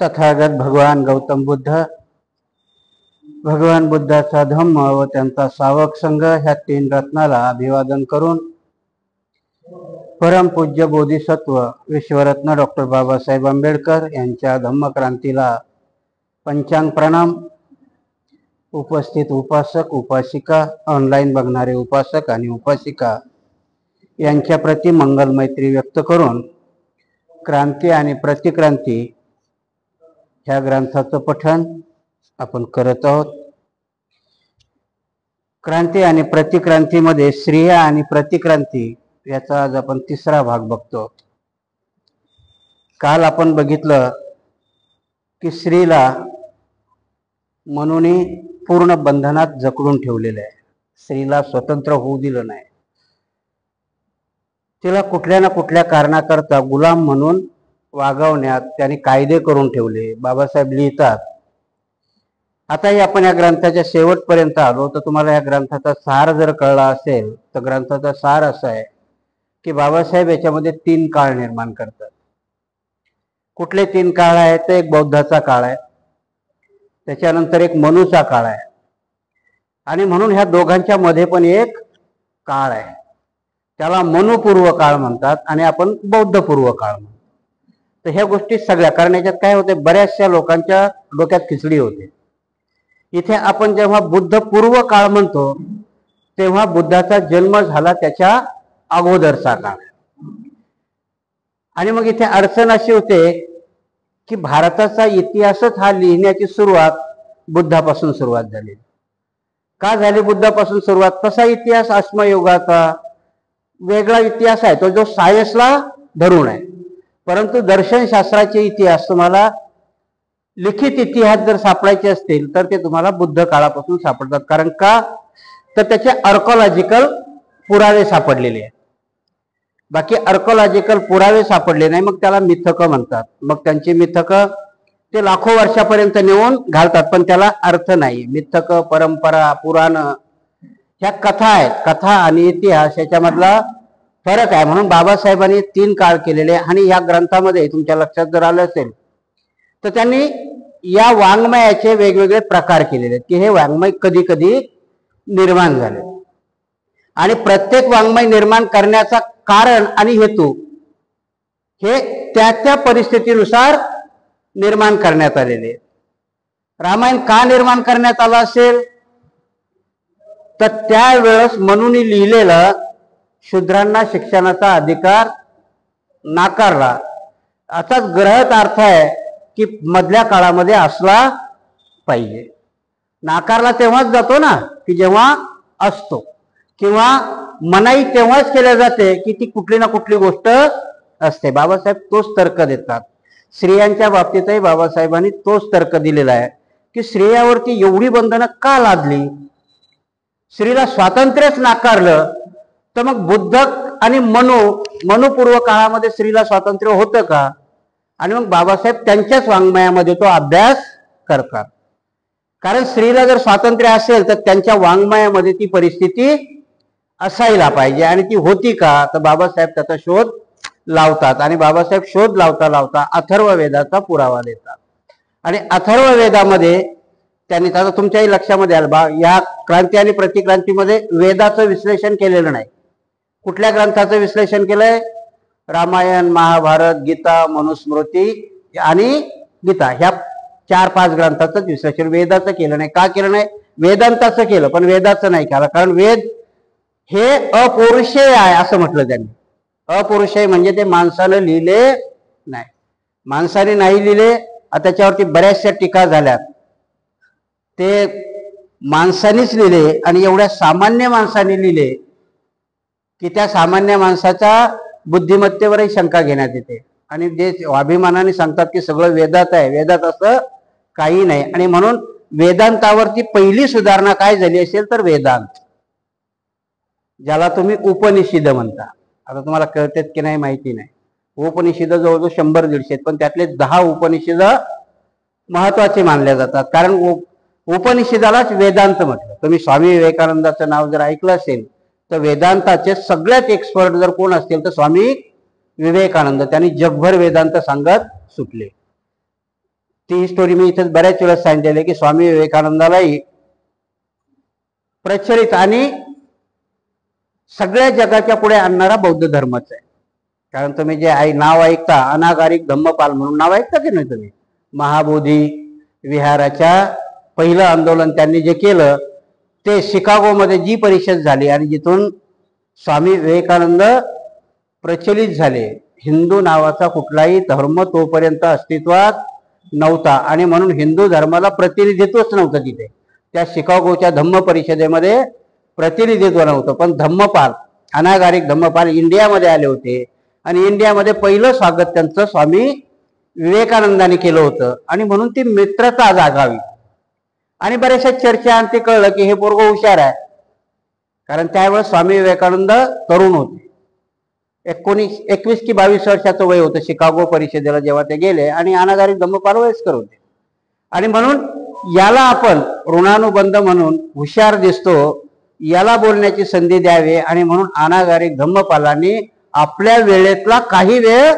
तथागत भगवान गौतम बुद्ध, भगवान बुद्धाचा धम्म व त्यांचा सावक संघ ह्या तीन रत्नाला अभिवादन करून परमपूज्य बोधिसत्व विश्वरत्न डॉक्टर बाबासाहेब आंबेडकर यांच्या धम्मक्रांतीला पंचांग प्रणाम। उपस्थित उपासक उपासिका, ऑनलाईन बघणारे उपासक आणि उपासिका यांच्या प्रति मंगल मैत्री व्यक्त करून क्रांती आणि प्रतिक्रांती ह्या ग्रंथाचं पठण आपण करत आहोत। क्रांती आणि प्रतिक्रांतीमध्ये स्त्रिया आणि प्रतिक्रांती याचा आज आपण तिसरा भाग बघतो। काल आपण बघितलं की स्त्रीला म्हणून पूर्ण बंधनात जकडून ठेवलेलं आहे, स्त्रीला स्वतंत्र होऊ दिलं नाही, तिला कुठल्या ना कुठल्या कारणाकरता गुलाम म्हणून वागवण्यात त्यांनी कायदे करून ठेवले। बाबासाहेब लिहितात, आता आपण या ग्रंथाच्या शेवटपर्यंत आलो तर तुम्हाला या ग्रंथाचा सार जर कळला असेल तर ग्रंथाचा सार असा आहे की बाबासाहेब याच्यामध्ये तीन काळ निर्माण करतात। कुठले तीन काळ आहेत? तर एक बौद्धाचा काळ आहे, त्याच्यानंतर एक मनूचा काळ आहे, आणि म्हणून ह्या दोघांच्या मध्ये पण एक काळ आहे, त्याला मनुपूर्व काळ म्हणतात आणि आपण बौद्धपूर्व काळ म्हणतो। तर ह्या गोष्टी सगळ्या, कारण याच्यात काय होते, बऱ्याचशा लोकांच्या डोक्यात खिचडी होते। इथे आपण जेव्हा बुद्ध पूर्व काळ म्हणतो तेव्हा बुद्धाचा जन्म झाला त्याच्या अगोदरचा काळ, आणि मग इथे अडचण अशी होते की भारताचा इतिहासच हा लिहिण्याची सुरुवात बुद्धापासून सुरुवात झाली। का झाली बुद्धापासून सुरुवात? कसा इतिहास? अश्मयुगाचा वेगळा इतिहास आहे, तो जो सायन्सला धरून आहे, परंतु दर्शनशास्त्राचे इतिहास तुम्हाला लिखित इतिहास जर सापडायचे असतील तर ते तुम्हाला बुद्ध काळापासून सापडतात। कारण का? तर त्याचे आर्कोलॉजिकल पुरावे सापडलेले आहेत, बाकी आर्कोलॉजिकल पुरावे सापडले नाही, मग त्याला मिथक म्हणतात। मग त्यांची मिथक ते लाखो वर्षापर्यंत नेऊन घालतात, पण त्याला अर्थ नाही। मिथक, परंपरा, पुराण ह्या कथा आहेत, कथा आणि इतिहास याच्यामधला फरक आहे। म्हणून बाबासाहेबांनी तीन काळ केलेले, आणि या ग्रंथामध्ये तुमच्या लक्षात जर आलं असेल तर त्यांनी या वाङ्मयाचे वेगवेगळे प्रकार केलेले आहेत की हे वाङ्मय कधी कधी निर्माण झाले, आणि प्रत्येक वाङ्मय निर्माण करण्याचा कारण आणि हेतू हे त्या त्या परिस्थितीनुसार निर्माण करण्यात आलेले। रामायण का निर्माण करण्यात आलं असेल तर त्यावेळेस मनूने लिहिलेलं शूद्रांना शिक्षणाचा अधिकार नाकारला, असाच ग्रहित अर्थ आहे की मधल्या काळामध्ये असला पाहिजे। नाकारला तेव्हाच जातो ना की जेव्हा असतो, किंवा मनाई तेव्हाच केल्या जाते की ती कुठली ना कुठली गोष्ट असते। बाबासाहेब तोच तर्क देतात। स्त्रियांच्या बाबतीतही बाबासाहेबांनी तोच तर्क दिलेला आहे की स्त्रियावरती एवढी बंधनं का लादली? स्त्रीला स्वातंत्र्यच नाकारलं तर मग बुद्ध आणि मनुपूर्व काळामध्ये स्त्रीला स्वातंत्र्य होतं का? आणि मग बाबासाहेब त्यांच्याच वाङ्मयामध्ये तो अभ्यास करतात, कारण स्त्रीला जर स्वातंत्र्य असेल तर त्यांच्या वाङ्मयामध्ये ती परिस्थिती असायला पाहिजे, आणि ती होती का? तर बाबासाहेब त्याचा शोध लावतात, आणि बाबासाहेब शोध लावता लावता अथर्व वेदाचा पुरावा देतात। आणि अथर्व वेदामध्ये त्यांनी, आता तुमच्याही लक्षामध्ये आलं, या क्रांती आणि प्रतिक्रांतीमध्ये वेदाचं विश्लेषण केलेलं नाही। कुठल्या ग्रंथाचं विश्लेषण केलंय? रामायण, महाभारत, गीता, मनुस्मृती आणि गीता ह्या 4-5 ग्रंथाचं विश्लेषण वेदाचं केलं नाही। का केलं नाही? वेदांताचं केलं पण वेदाचं नाही केलं, कारण वेद हे अपौरुषेय आहे असं म्हटलं त्यांनी। अपौरुषेय म्हणजे ते माणसानं लिहिले नाही, माणसाने नाही लिहिले। त्याच्यावरती बऱ्याचशा टीका झाल्यात, ते माणसानेच लिहिले आणि एवढ्या सामान्य माणसाने लिहिले की त्या सामान्य माणसाच्या बुद्धिमत्तेवरही शंका घेण्यात येते, आणि जे अभिमानाने सांगतात की सगळं वेदात आहे, वेदात असं काही नाही। आणि म्हणून वेदांतावरती पहिली सुधारणा काय झाली असेल तर वेदांत, ज्याला तुम्ही उपनिषद म्हणता। आता तुम्हाला कळतेत की नाही माहिती नाही, उपनिषद जवळजवळ 100-150 पण त्यातले 10 उपनिषद महत्वाचे मानले जातात, कारण उपनिषदालाच वेदांत म्हटलं। तुम्ही स्वामी विवेकानंदाचं नाव जर ऐकलं असेल तर वेदांताचे सगळ्यात एक्सपर्ट जर कोण असतील तर स्वामी विवेकानंद त्यांनी जगभर वेदांत सांगत सुटले. ती स्टोरी मी इथे बऱ्याच वेळा सांगितलेली की स्वामी विवेकानंदालाही प्रचलित आणि सगळ्या जगाच्या पुढे आणणारा बौद्ध धर्मच आहे. कारण तुम्ही जे नाव ऐकता अनागारिक धम्मपाल म्हणून नाव ऐकता की नाही तुम्ही, महाबोधी विहाराच्या पहिलं आंदोलन त्यांनी जे केलं ते शिकागोमध्ये जी परिषद झाली आणि जिथून स्वामी विवेकानंद प्रचलित झाले. हिंदू नावाचा कुठलाही धर्म तोपर्यंत अस्तित्वात नव्हता आणि म्हणून हिंदू धर्माला प्रतिनिधित्वच नव्हतं तिथे. त्या शिकागोच्या धम्म परिषदेमध्ये प्रतिनिधित्व नव्हतं. पण धम्मपाल अनागारिक धम्मपाल इंडियामध्ये आले होते आणि इंडियामध्ये पहिलं स्वागत त्यांचं स्वामी विवेकानंदाने केलं होतं आणि म्हणून ती मित्रता जागावी. आणि बऱ्याचशा चर्चा आणि ते कळलं की हे पोरगं हुशार आहे. कारण त्यावेळेस स्वामी विवेकानंद तरुण होते. 21 की 22 वर्षाचं वय होतं शिकागो परिषदेला जेव्हा ते गेले आणि अनागारिक धम्मपाल वयस्कर होते. आणि म्हणून याला आपण ऋणानुबंध म्हणून हुशार दिसतो, याला बोलण्याची संधी द्यावी आणि म्हणून अनागारिक धम्मपालांनी आपल्या वेळेतला काही वेळ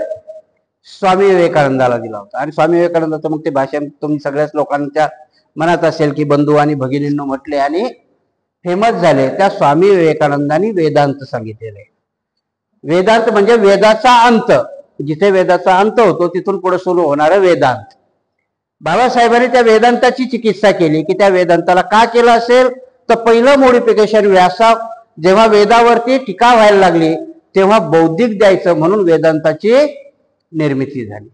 स्वामी विवेकानंदाला दिला होता. आणि स्वामी विवेकानंदाचं मग ते भाषण तुम्ही सगळ्याच लोकांच्या मनात असेल की बंधू आणि भगिनींनो म्हटले आणि फेमस झाले. त्या स्वामी विवेकानंदांनी वेदांत सांगितलेले. वेदांत म्हणजे वेदाचा अंत, जिथे वेदाचा अंत होतो तिथून पुढे सुरू होणारं वेदांत. बाबासाहेबांनी त्या वेदांताची चिकित्सा केली की त्या वेदांताला का केलं असेल तर पहिलं मोडिफिकेशन व्यासा जेव्हा वेदावरती टीका व्हायला लागली तेव्हा बौद्धिक द्यायचं म्हणून वेदांताची निर्मिती झाली.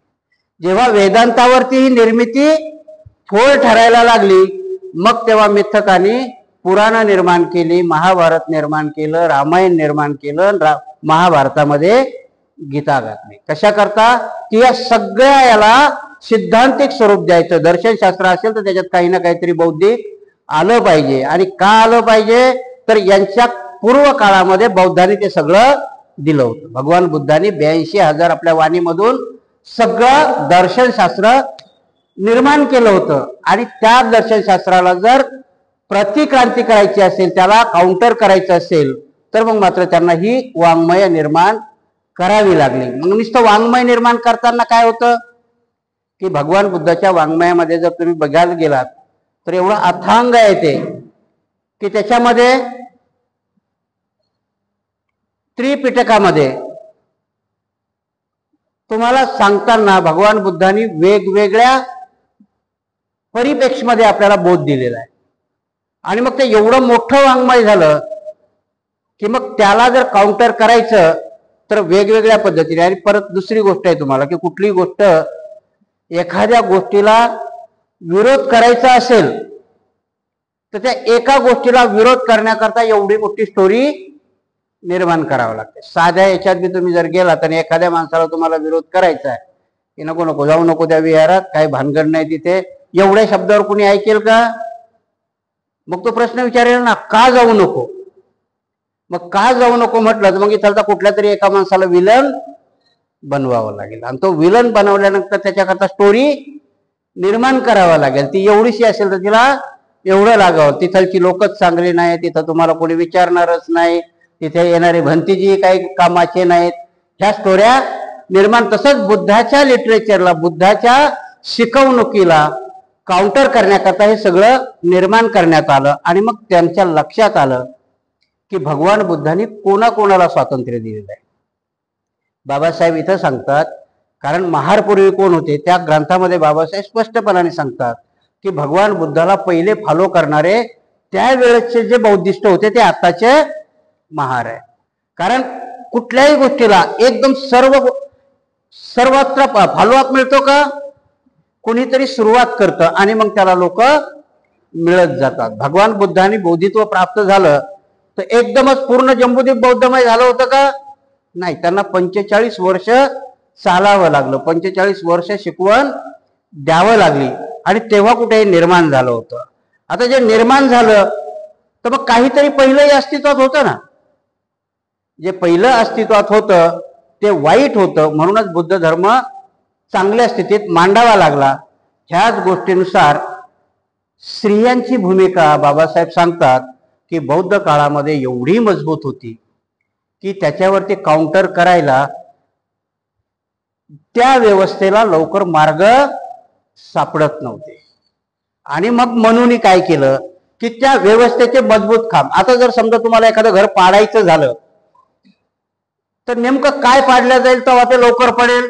जेव्हा वेदांतावरती ही निर्मिती फोल ठरायला लागली मग तेव्हा मिथकांनी पुराण निर्माण केली, महाभारत निर्माण केलं, रामायण निर्माण केलं, महाभारतामध्ये गीता घातली. कशा करता की या सगळ्या याला सिद्धांतिक स्वरूप द्यायचं. दर्शनशास्त्र असेल तर त्याच्यात काही ना काहीतरी बौद्धिक आलं पाहिजे. आणि का आलं पाहिजे तर यांच्या पूर्व काळामध्ये बौद्धांनी ते सगळं दिलं होतं. भगवान बुद्धांनी 82,000 आपल्या वाणीमधून सगळं दर्शनशास्त्र निर्माण केलं होतं. आणि त्या दर्शनशास्त्राला जर प्रतिक्रांती करायची असेल, त्याला काउंटर करायचं असेल तर मग मात्र त्यांना ही वाङ्मय निर्माण करावी लागली. मग नुसतं वाङ्मय निर्माण करताना काय होतं की भगवान बुद्धाच्या वाङ्मयामध्ये जर तुम्ही बघायला गेलात तर एवढं अथांग आहे ते की त्याच्यामध्ये त्रिपिटकामध्ये तुम्हाला सांगताना भगवान बुद्धांनी वेगवेगळ्या परिप्रेक्ष्यामध्ये आपल्याला बोध दिलेला आहे. आणि मग ते एवढं मोठं वाङ्मय झालं की मग त्याला जर काउंटर करायचं तर वेगवेगळ्या पद्धतीने. आणि परत दुसरी गोष्ट आहे तुम्हाला की कुठली गोष्ट एखाद्या गोष्टीला विरोध करायचा असेल तर त्या एका गोष्टीला विरोध करण्याकरता एवढी मोठी स्टोरी निर्माण करावं लागते. साध्या याच्यात बी तुम्ही जर गेला तर एखाद्या माणसाला तुम्हाला विरोध करायचा आहे की नको नको जाऊ नको त्या विहारात, काही भानगड नाही तिथे, एवढ्या शब्दावर कुणी ऐकेल का? मग तो प्रश्न विचारेल ना का जाऊ नको. मग का जाऊ नको म्हटलं तर मग इथलता कुठल्या तरी एका माणसाला विलन बनवावं लागेल आणि तो विलन बनवल्यानंतर त्याच्याकरता स्टोरी निर्माण करावा लागेल. ती एवढीशी असेल तर तिला एवढं लागावं. तिथलची लोकच चांगली नाही, तिथं तुम्हाला कोणी विचारणारच नाही, तिथे येणारे भंतीजी काही कामाचे नाहीत, ह्या स्टोऱ्या निर्माण. तसंच बुद्धाच्या लिटरेचरला, बुद्धाच्या शिकवणुकीला काउंटर करण्याकरता हे सगळं निर्माण करण्यात आलं. आणि मग त्यांच्या लक्षात आलं की भगवान बुद्धांनी कोणाकोणाला स्वातंत्र्य दिलेलं आहे. बाबासाहेब इथं सांगतात, कारण महारपूर्वी कोण होते त्या ग्रंथामध्ये बाबासाहेब स्पष्टपणाने सांगतात की भगवान बुद्धाला पहिले फॉलो करणारे त्यावेळेचे जे बौद्धिस्ट होते ते आताचे महार आहे. कारण कुठल्याही गोष्टीला एकदम सर्वत्र फॉलोअप मिळतो का? कोणीतरी सुरुवात करतं आणि मग त्याला लोक मिळत जातात. भगवान बुद्धांनी बौद्धित्व प्राप्त झालं तर एकदमच पूर्ण जम्बूद्वीप बौद्धमय झालं होतं का? नाही, त्यांना 45 वर्ष चालावं लागलं, 45 वर्ष शिकवण द्यावं लागली आणि तेव्हा कुठे निर्माण झालं होतं. आता जे निर्माण झालं तर मग काहीतरी पहिलंही अस्तित्वात होतं ना. जे पहिलं अस्तित्वात होतं ते वाईट होतं, म्हणूनच बुद्ध धर्म चांगल्या स्थितीत मांडावा लागला. ह्याच गोष्टीनुसार स्त्रियांची भूमिका बाबासाहेब सांगतात की बौद्ध काळामध्ये एवढी मजबूत होती की त्याच्यावरती काउंटर करायला त्या व्यवस्थेला लवकर मार्ग सापडत नव्हते. आणि मग मनूनी काय केलं की त्या व्यवस्थेचे मजबूत खांब, आता जर समजा तुम्हाला एखादं घर पाडायचं झालं तर नेमकं काय पाडलं जाईल तेव्हा ते लवकर पडेल.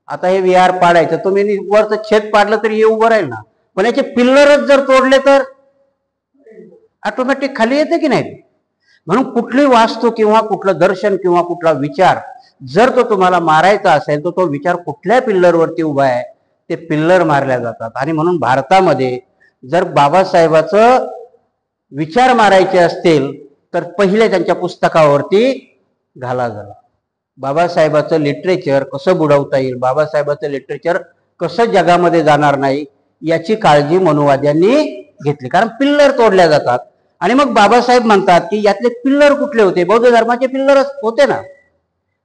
आता हे विहार पाडायचं, तुम्ही वरचं छेद पाडलं तरी हे उभं राहील ना, पण याचे पिल्लरच जर तोडले तर ऑटोमॅटिक खाली येते की नाही. म्हणून कुठली वास्तू किंवा कुठलं दर्शन किंवा कुठला विचार जर तो तुम्हाला मारायचा असेल तर तो विचार कुठल्या पिल्लरवरती उभा आहे ते पिल्लर मारल्या जातात. आणि म्हणून भारतामध्ये जर बाबासाहेबाचं विचार मारायचे असतील तर पहिले त्यांच्या पुस्तकावरती घाला झाला. बाबासाहेबाचं लिटरेचर कसं बुडवता येईल, बाबासाहेबाचं लिटरेचर कसं जगामध्ये जाणार नाही याची काळजी मनुवाद्यांनी घेतली, कारण पिल्लर तोडल्या जातात. आणि मग बाबासाहेब म्हणतात की यातले पिल्लर कुठले होते, बौद्ध धर्माचे पिल्लरच होते ना.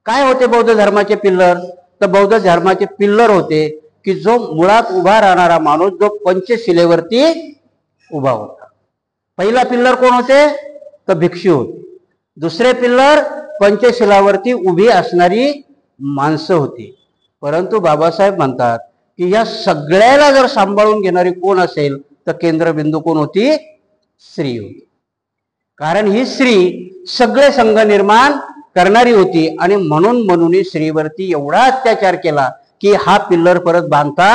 काय होते बौद्ध धर्माचे पिल्लर, तर बौद्ध धर्माचे पिल्लर होते की जो मुळात उभा राहणारा माणूस जो पंचशिलेवरती उभा होता. पहिला पिल्लर कोण होते, तर भिक्षू होते. दुसरे पिल्लर पंचशिलावरती उभी असणारी माणसं होती. परंतु बाबासाहेब म्हणतात की या सगळ्याला जर सांभाळून घेणारी कोण असेल तर केंद्रबिंदू कोण होती, स्त्री होती. कारण ही स्त्री सगळे संघ निर्माण करणारी होती. आणि म्हणून स्त्रीवरती एवढा अत्याचार केला की हा पिल्लर परत बांधता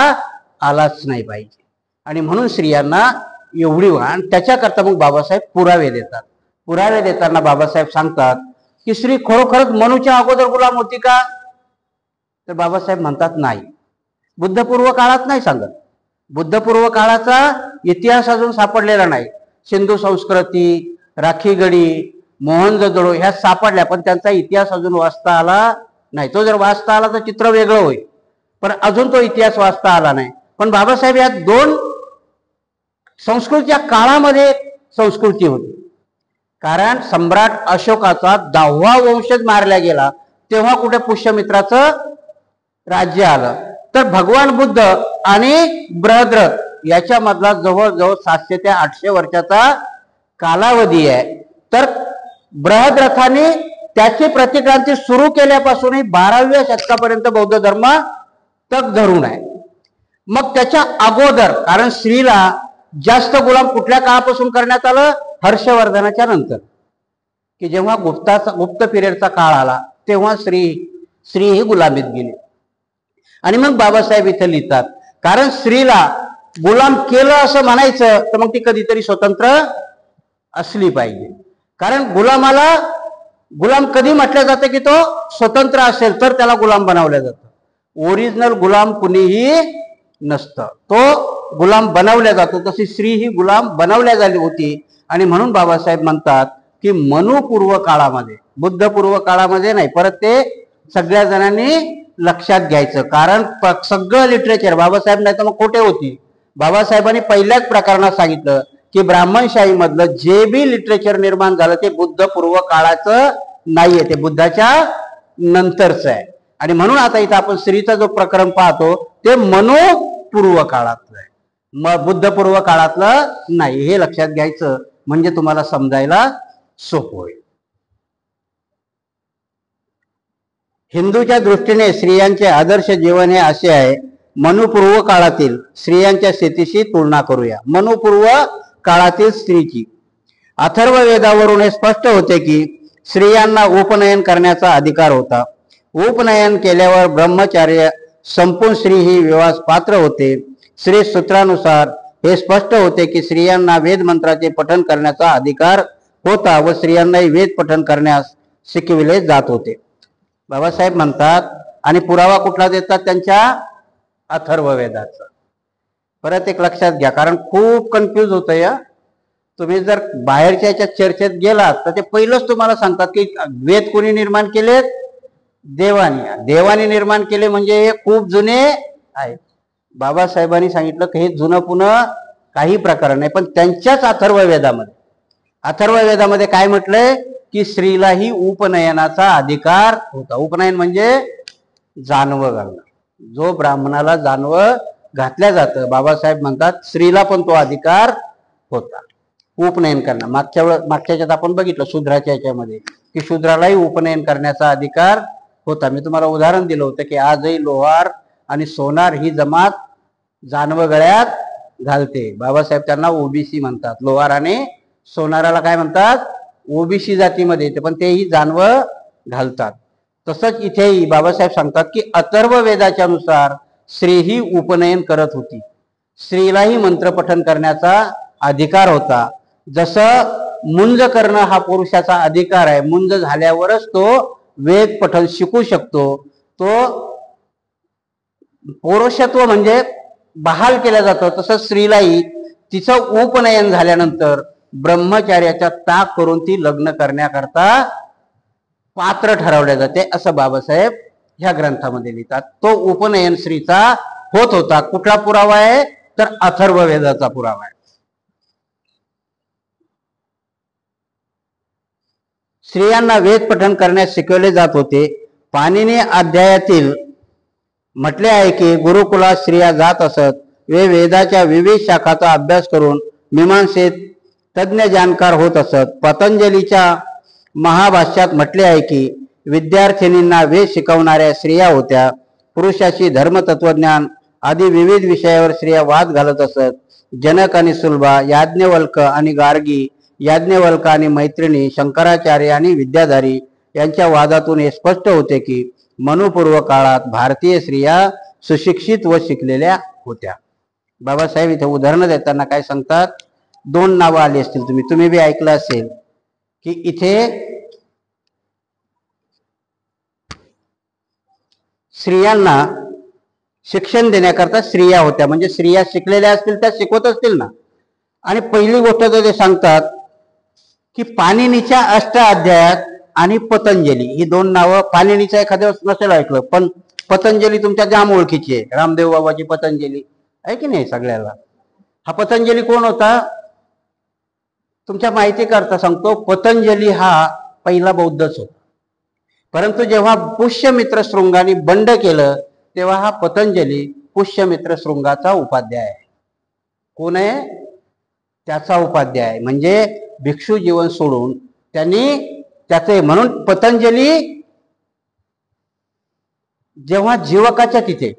आलाच नाही पाहिजे. आणि म्हणून स्त्रियांना एवढी, आणि त्याच्याकरता मग बाबासाहेब पुरावे देतात. पुरावे देताना बाबासाहेब सांगतात की स्त्री खरोखरच मनूच्या अगोदर गुलाम होती का, तर बाबासाहेब म्हणतात नाही. बुद्धपूर्व काळात नाही सांगत, बुद्धपूर्व काळाचा इतिहास अजून सापडलेला नाही. सिंधू संस्कृती, राखीगडी, मोहनजोदडो ह्या सापडल्या, पण त्यांचा इतिहास अजून वाचता आला नाही. तो जर वाचता आला तर चित्र वेगळं होईल, पण अजून तो इतिहास वाचता आला नाही. पण बाबासाहेब या दोन संस्कृतीच्या काळामध्ये संस्कृती होती. कारण सम्राट अशोकाचा 10वा वंशज मारला गेला तेव्हा कुठे पुष्यमित्राचं राज्य आलं. तर भगवान बुद्ध आणि बृहद्रथ याच्यामधला जवळजवळ 700 ते 800 वर्षाचा कालावधी आहे. तर बृहद्रथाने त्याची प्रतिक्रांती सुरू केल्यापासूनही 12व्या शतकापर्यंत बौद्ध धर्म तग धरून आहे. मग त्याच्या अगोदर, कारण स्त्रीला जास्त गुलाम कुठल्या काळापासून करण्यात आलं, हर्षवर्धनाच्या नंतर, की जेव्हा गुप्त पिरियडचा काळ आला तेव्हा स्त्री ही गुलामीत गेली. आणि मग बाबासाहेब इथे लिहितात, कारण स्त्रीला गुलाम केलं असं म्हणायचं तर मग ती कधीतरी स्वतंत्र असली पाहिजे. कारण गुलामाला गुलाम कधी म्हटलं जातं की तो स्वतंत्र असेल तर त्याला गुलाम बनवलं जातं. ओरिजिनल गुलाम कुणीही नसतं, तो गुलाम बनवल्या जातो. तशी स्त्री ही गुलाम बनवल्या झाली होती. आणि म्हणून बाबासाहेब म्हणतात की मनुपूर्व काळामध्ये, बुद्धपूर्व काळामध्ये नाही. परत ते सगळ्या जणांनी लक्षात घ्यायचं, कारण सगळं लिटरेचर बाबासाहेब नाही तर मग खोटे होती. बाबासाहेबांनी पहिल्याच प्रकरणात सांगितलं की ब्राह्मणशाही मधलं जे बी लिटरेचर निर्माण झालं ते बुद्धपूर्व काळाचं नाहीये, ते बुद्धाच्या नंतरचं आहे. आणि म्हणून आता इथं आपण स्त्रीचा जो प्रकरण पाहतो ते मनुपूर्व काळातलं आहे, मग बुद्धपूर्व काळातलं नाही. हे लक्षात घ्यायचं म्हणजे तुम्हाला समजायला सोपं होईल. हिंदूच्या दृष्टीने स्त्रियांचे आदर्श जीवन हे असे आहे. मनुपूर्व काळातील स्त्रियांच्या स्थितीशी तुलना करूया. मनुपूर्व काळातील स्त्रीची अथर्ववेदावरून हे स्पष्ट होते की स्त्रियांना उपनयन करण्याचा अधिकार होता. उपनयन केल्यावर ब्रह्मचार्य संपूर्ण स्त्री ही विवास पात्र होते. श्री सूत्रानुसार हे स्पष्ट होते की स्त्रियांना वेद मंत्राचे पठन करण्याचा अधिकार होता व स्त्रियांनाही वेद पठन करण्यास शिकविले जात होते. बाबासाहेब म्हणतात, आणि पुरावा कुठला देतात, त्यांच्या अथर्ववेदाचा. परत एक लक्षात घ्या, कारण खूप कन्फ्यूज होतं या. तुम्ही जर बाहेरच्या याच्या चर्चेत गेलात तर ते पहिलंच तुम्हाला सांगतात की वेद कोणी निर्माण केलेत, देवानी निर्माण केले, म्हणजे हे खूप जुने आहे. बाबासाहेबांनी सांगितलं की हे जुनं पुन्हा काही प्रकार नाही, पण त्यांच्याच अथर्ववेदामध्ये काय म्हटलंय की स्त्रीलाही उपनयनाचा अधिकार होता. उपनयन म्हणजे जानवं घालणं, जो ब्राह्मणाला जानवं घातल्या जातं. बाबासाहेब म्हणतात स्त्रीला पण तो अधिकार होता उपनयन करणं. मागच्या याच्यात आपण बघितलं शूद्राच्या याच्यामध्ये की शूद्रालाही उपनयन करण्याचा अधिकार होता. मी तुम्हाला उदाहरण दिलं होतं की आजही लोहार आणि सोनार ही जमात जानवं गळ्यात घालते. बाबासाहेब त्यांना ओबीसी म्हणतात. लोहार आणि सोनाराला काय म्हणतात? ओबीसी जातीमध्ये येते, पण तेही जानवं घालतात. तसंच इथेही बाबासाहेब सांगतात की अथर्व वेदाच्या नुसार स्त्री ही उपनयन करत होती. स्त्रीलाही मंत्रपठन करण्याचा अधिकार होता. जसं मुंज करणं हा पुरुषाचा अधिकार आहे, मुंज झाल्यावरच तो वेद पठन शिकू शकतो. तो पौरुषत्व म्हणजे बहाल केलं जातं. तसं स्त्रीलाही तिचं उपनयन झाल्यानंतर ब्रह्मचार्याचा त्याग करून ती लग्न करण्याकरता पात्र ठरवले जाते, असं बाबासाहेब ह्या ग्रंथामध्ये लिहितात. तो उपनयन स्त्रीचा होत होता. कुठला पुरावा आहे? तर अथर्व वेदाचा पुरावा आहे. स्त्रियांना वेद पठन करण्यास शिकवले जात होते. पाणिनी अध्यायातील म्हटले आहे की गुरुकुलात स्त्रिया जात असत वे वेदाच्या विविध शाखांचा अभ्यास करून मीमांसेत तज्ञ जाणकार होत असत. पतंजलीच्या महाभाष्यात म्हटले आहे की विद्यार्थिनींना वेद शिकवणाऱ्या स्त्रिया होत्या. पुरुषाशी धर्मतत्वज्ञान आदी विविध विषयावर स्त्रिया वाद घालत असत. जनक आणि सुलभा, याज्ञवल्क आणि गार्गी, याज्ञवल्क आणि मैत्रिणी, शंकराचार्य आणि विद्याधारी यांच्या वादातून हे स्पष्ट होते की मनुपूर्व काळात भारतीय स्त्रिया सुशिक्षित व शिकलेल्या होत्या. बाबासाहेब इथे उदाहरणं देताना काय सांगतात? दोन नावं आली असतील, तुम्ही बी ऐकलं असेल की इथे स्त्रियांना शिक्षण देण्याकरता स्त्रिया होत्या, म्हणजे स्त्रिया शिकलेल्या असतील त्या शिकवत असतील ना. आणि पहिली गोष्ट तर ते सांगतात की पाणिनीच्या अष्टाध्यायात आणि पतंजली ही दोन नावं, पाणिनीचं एखाद्या नसेल ऐकलं, पण पतंजली तुमच्या जाम ओळखीची आहे. रामदेव बाबाची पतंजली आहे की नाही सगळ्याला. हा पतंजली कोण होता? तुमच्या माहिती करता सांगतो, पतंजली हा पहिला बौद्धच होता. परंतु जेव्हा पुष्यमित्र शृंगाने बंड केलं तेव्हा हा पतंजली पुष्यमित्र शृंगाचा उपाध्याय आहे. कोण आहे? त्याचा उपाध्याय आहे. म्हणजे भिक्षू जीवन सोडून त्यांनी त्याचे, म्हणून पतंजली जेव्हा जीवकाच्या तिथे,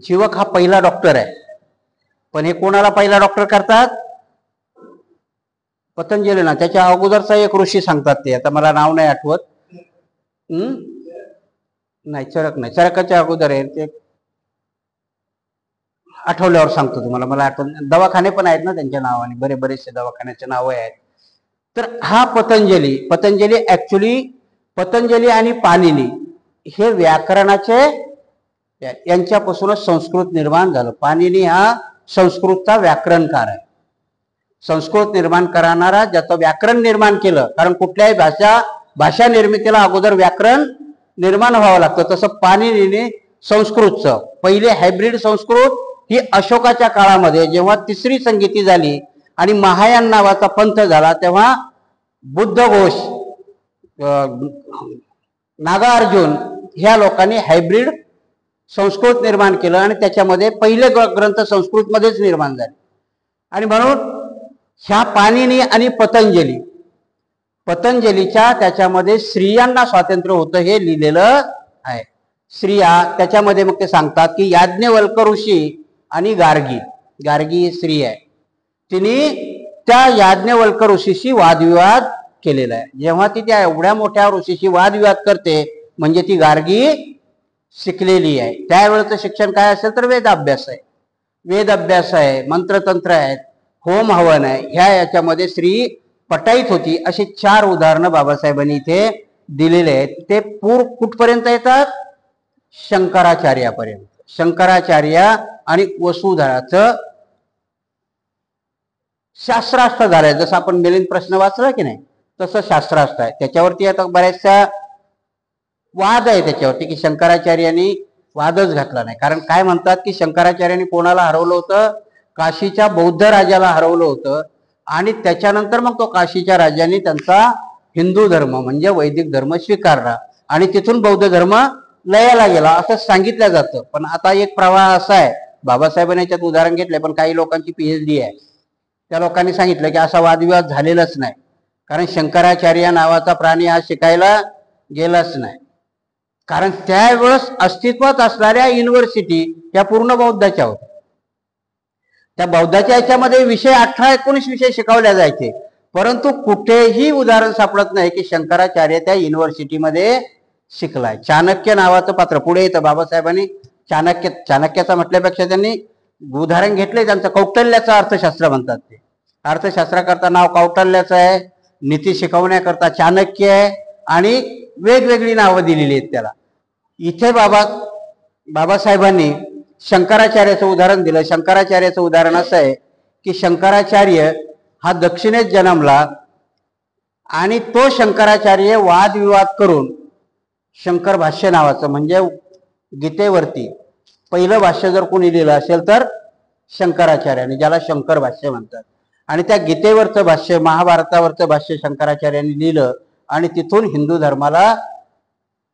जीवक हा पहिला डॉक्टर आहे, पण हे कोणाला पहिला डॉक्टर करतात? पतंजली ना. त्याच्या अगोदरचा एक ऋषी सांगतात, ते आता मला नाव नाही आठवत. नाही, चरक नाही, चरकाच्या अगोदर आहे ते, आठवल्यावर सांगतो तुम्हाला. मला आठवत, दवाखाने पण आहेत ना त्यांच्या नावाने, बरेचसे दवाखान्याचे नाव आहेत. तर हा पतंजली ऍक्च्युली पतंजली आणि पाणिनी हे व्याकरणाचे, यांच्यापासूनच संस्कृत निर्माण झालं. पाणिनी हा संस्कृतचा व्याकरणकार आहे. संस्कृत निर्माण करणारा ज्याचं व्याकरण निर्माण केलं, कारण कुठल्याही भाषा निर्मितीला अगोदर व्याकरण निर्माण व्हावं लागतं. तसं पाणिनीने संस्कृतचं पहिले हायब्रिड संस्कृत ही अशोकाच्या काळामध्ये जेव्हा तिसरी संगीती झाली आणि महायान नावाचा पंथ झाला, तेव्हा बुद्धघोष, नागार्जुन ह्या लोकांनी हायब्रिड संस्कृत निर्माण केलं आणि त्याच्यामध्ये पहिले ग्रंथ संस्कृतमध्येच निर्माण झाले. आणि म्हणून ह्या पाणिनी आणि पतंजलीच्या त्याच्यामध्ये स्त्रियांना स्वातंत्र्य होतं हे लिहिलेलं आहे. स्त्रिया त्याच्यामध्ये मग ते सांगतात की याज्ञवल्क ऋषी आणि गार्गी ही स्त्री आहे, तिने त्या याज्ञवल्क ऋषीशी वादविवाद केलेला आहे. जेव्हा ती त्या एवढ्या मोठ्या ऋषीशी वादविवाद करते म्हणजे ती गार्गी शिकलेली आहे. त्यावेळेचं शिक्षण काय असेल तर वेद अभ्यास आहे, मंत्रतंत्र आहेत, होम हवन आहे, ह्या याच्यामध्ये स्त्री पटाईत होती. अशी 4 उदाहरणं बाबासाहेबांनी इथे दिलेले आहेत. ते कुठपर्यंत येतात? शंकराचार्यापर्यंत. शंकराचार्य आणि वसुधराचं शास्त्रार्थ झालंय. जसं आपण मिलिंद प्रश्न वाचला की नाही, तसं शास्त्रार्थ आहे. त्याच्यावरती आता बऱ्याचशा वाद आहे त्याच्यावरती की शंकराचार्यांनी वादच घातला नाही. कारण काय म्हणतात की शंकराचार्यांनी कोणाला हरवलं होतं? काशीच्या बौद्ध राजाला हरवलं होतं आणि त्याच्यानंतर मग तो काशीच्या राजांनी त्यांचा हिंदू धर्म म्हणजे वैदिक धर्म स्वीकारला आणि तिथून बौद्ध धर्म लयाला गेला असं सांगितलं जातं. पण आता एक प्रवाह असा आहे, बाबासाहेबांनी याच्यात उदाहरण घेतलंय, पण काही लोकांची PhD आहे, त्या लोकांनी सांगितलं की असा वादविवाद झालेलाच नाही, कारण शंकराचार्य नावाचा प्राणी हा शिकायला गेलाच नाही. कारण त्यावेळेस अस्तित्वात असणाऱ्या युनिव्हर्सिटी या पूर्ण बौद्धाच्या होत्या. त्या बौद्धाच्या याच्यामध्ये विषय 18-19 विषय शिकवले जायचे, परंतु कुठेही उदाहरण सापडत नाही की शंकराचार्य त्या युनिव्हर्सिटीमध्ये शिकलाय. चाणक्य नावाचं पात्र पुढे येतं. बाबासाहेबांनी चाणक्याचा म्हटल्यापेक्षा त्यांनी उदाहरण घेतले. त्यांचं कौटल्याचं अर्थशास्त्र म्हणतात. ते अर्थशास्त्राकरता नाव कौटल्याचं आहे, नीती शिकवण्याकरता चाणक्य आहे, आणि वेगवेगळी नावं दिलेली आहेत त्याला. इथे बाबासाहेबांनी शंकराचार्याचं उदाहरण दिलं. शंकराचार्याचं उदाहरण असं आहे की शंकराचार्य हा दक्षिणेत जन्मला, आणि तो शंकराचार्य वादविवाद करून शंकर भाष्य नावाचं, म्हणजे गीतेवरती पहिलं भाष्य जर कोणी लिहिलं असेल तर शंकराचार्याने, ज्याला शंकर भाष्य म्हणतात. आणि त्या गीतेवरचं भाष्य, महाभारतावरचं भाष्य शंकराचार्यांनी लिहिलं, आणि तिथून हिंदू धर्माला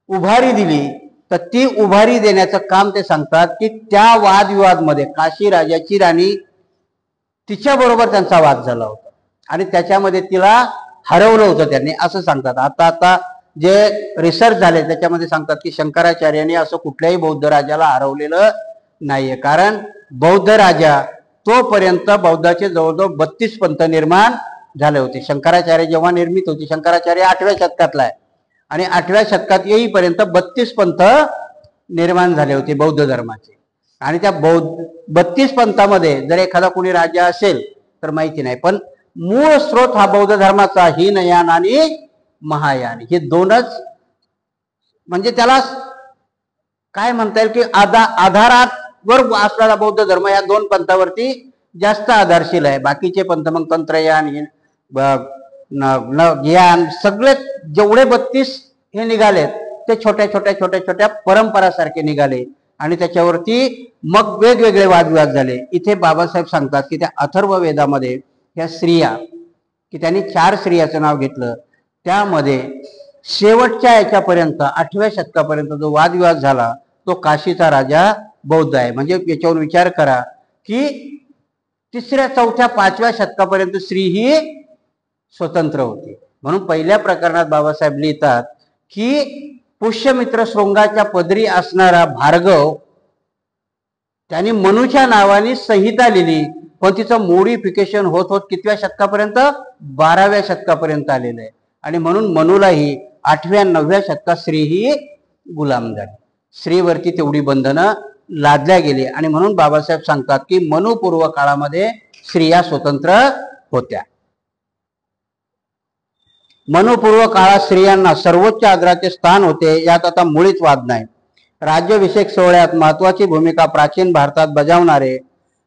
उभारी दिली. तर ती उभारी देण्याचं काम ते सांगतात की त्या वादविवादमध्ये काशी राजाची राणी, तिच्या बरोबर त्यांचा वाद झाला होता, आणि त्याच्यामध्ये तिला हरवलं होतं त्यांनी, असं सांगतात. आता जे रिसर्च झाले त्याच्यामध्ये सांगतात की शंकराचार्यांनी असं कुठल्याही बौद्ध राजाला हरवलेलं नाहीये. कारण बौद्ध राजा तोपर्यंत बौद्धाचे जवळजवळ 32 पंथ निर्माण झाले होते. शंकराचार्य जेव्हा निर्मित होती, शंकराचार्य 8व्या शतकातला आहे, आणि 8व्या शतकात येईपर्यंत 32 पंथ निर्माण झाले होते बौद्ध धर्माचे. आणि त्या 32 पंथामध्ये जर एखादा कोणी राजा असेल तर माहिती नाही, पण मूळ स्रोत हा बौद्ध धर्माचा हीनयान आणि महायान, हे दोनच, म्हणजे त्याला काय म्हणता येईल की आधारावर असलेला बौद्ध धर्म या दोन पंथावरती जास्त आधारशील आहे. बाकीचे पंथ मग तंत्रयान, ज्ञान, सगळे जेवढे 32 हे निघालेत ते छोट्या परंपरासारखे निघाले, आणि त्याच्यावरती मग वेगवेगळे वादविवाद झाले. इथे बाबासाहेब सांगतात की त्या अथर्व वेदामध्ये ह्या स्त्रिया, की त्यांनी 4 स्त्रियाचं नाव घेतलं, त्यामध्ये शेवटच्या याच्यापर्यंत 8व्या शतकापर्यंत जो वादविवाद झाला तो काशीचा राजा बौद्ध आहे. म्हणजे याच्यावर विचार करा की 3ऱ्या 4थ्या 5व्या शतकापर्यंत स्त्री ही स्वतंत्र होती. म्हणून पहिल्या प्रकरणात बाबासाहेब लिहितात की पुष्यमित्र शृंगाच्या पदरी असणारा भार्गव, त्यांनी मनूच्या नावाने संहिता लिहिली, पण तिचं मोडिफिकेशन होत कितव्या शतकापर्यंत, 12व्या शतकापर्यंत आलेलं आहे. आणि म्हणून मनूलाही 8व्या-9व्या शतकात स्त्री ही गुलाम झाली. स्त्रीवरती तेवढी बंधनं लादल्या गेली, आणि म्हणून बाबासाहेब सांगतात की मनुपूर्व काळामध्ये स्त्रिया स्वतंत्र होत्या. मनुपूर्व काळात स्त्रियांना सर्वोच्च आदराचे स्थान होते, यात आता मुळीच वाद नाही. राज्याभिषेक सोहळ्यात महत्वाची भूमिका प्राचीन भारतात बजावणारे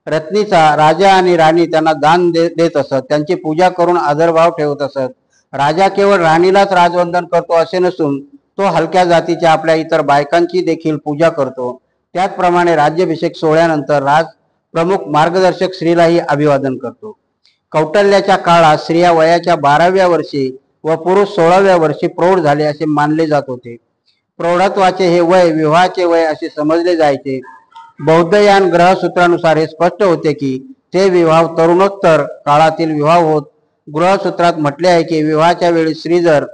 रत्नीचा राजा आणि राणी त्यांना दान देत असत, त्यांची पूजा करून आदरभाव ठेवत असत. राजा केवळ राणीलाच राजवंदन करतो असे नसून तो हलक्या जातीच्या आपल्या इतर बायकांची देखील पूजा करतो. त्याचप्रमाणे राज्याभिषेक सोहळ्यानंतर राज प्रमुख मार्गदर्शक स्त्रीलाही अभिवादन करतो. कौटल्याच्या काळात स्त्रिया वयाच्या 12व्या वर्षी व पुरुष 16व्या वर्षी प्रौढ झाले असे मानले जात होते. प्रौढत्वाचे हे वय विवाहाचे वय असे समजले जायचे. बौद्धयान ग्रहसूत्रानुसार हे स्पष्ट होते की ते विवाह तरुणोत्तर काळातील विवाह होत. गृहसूत्रात म्हटले आहे की विवाहाच्या वेळी स्त्री जर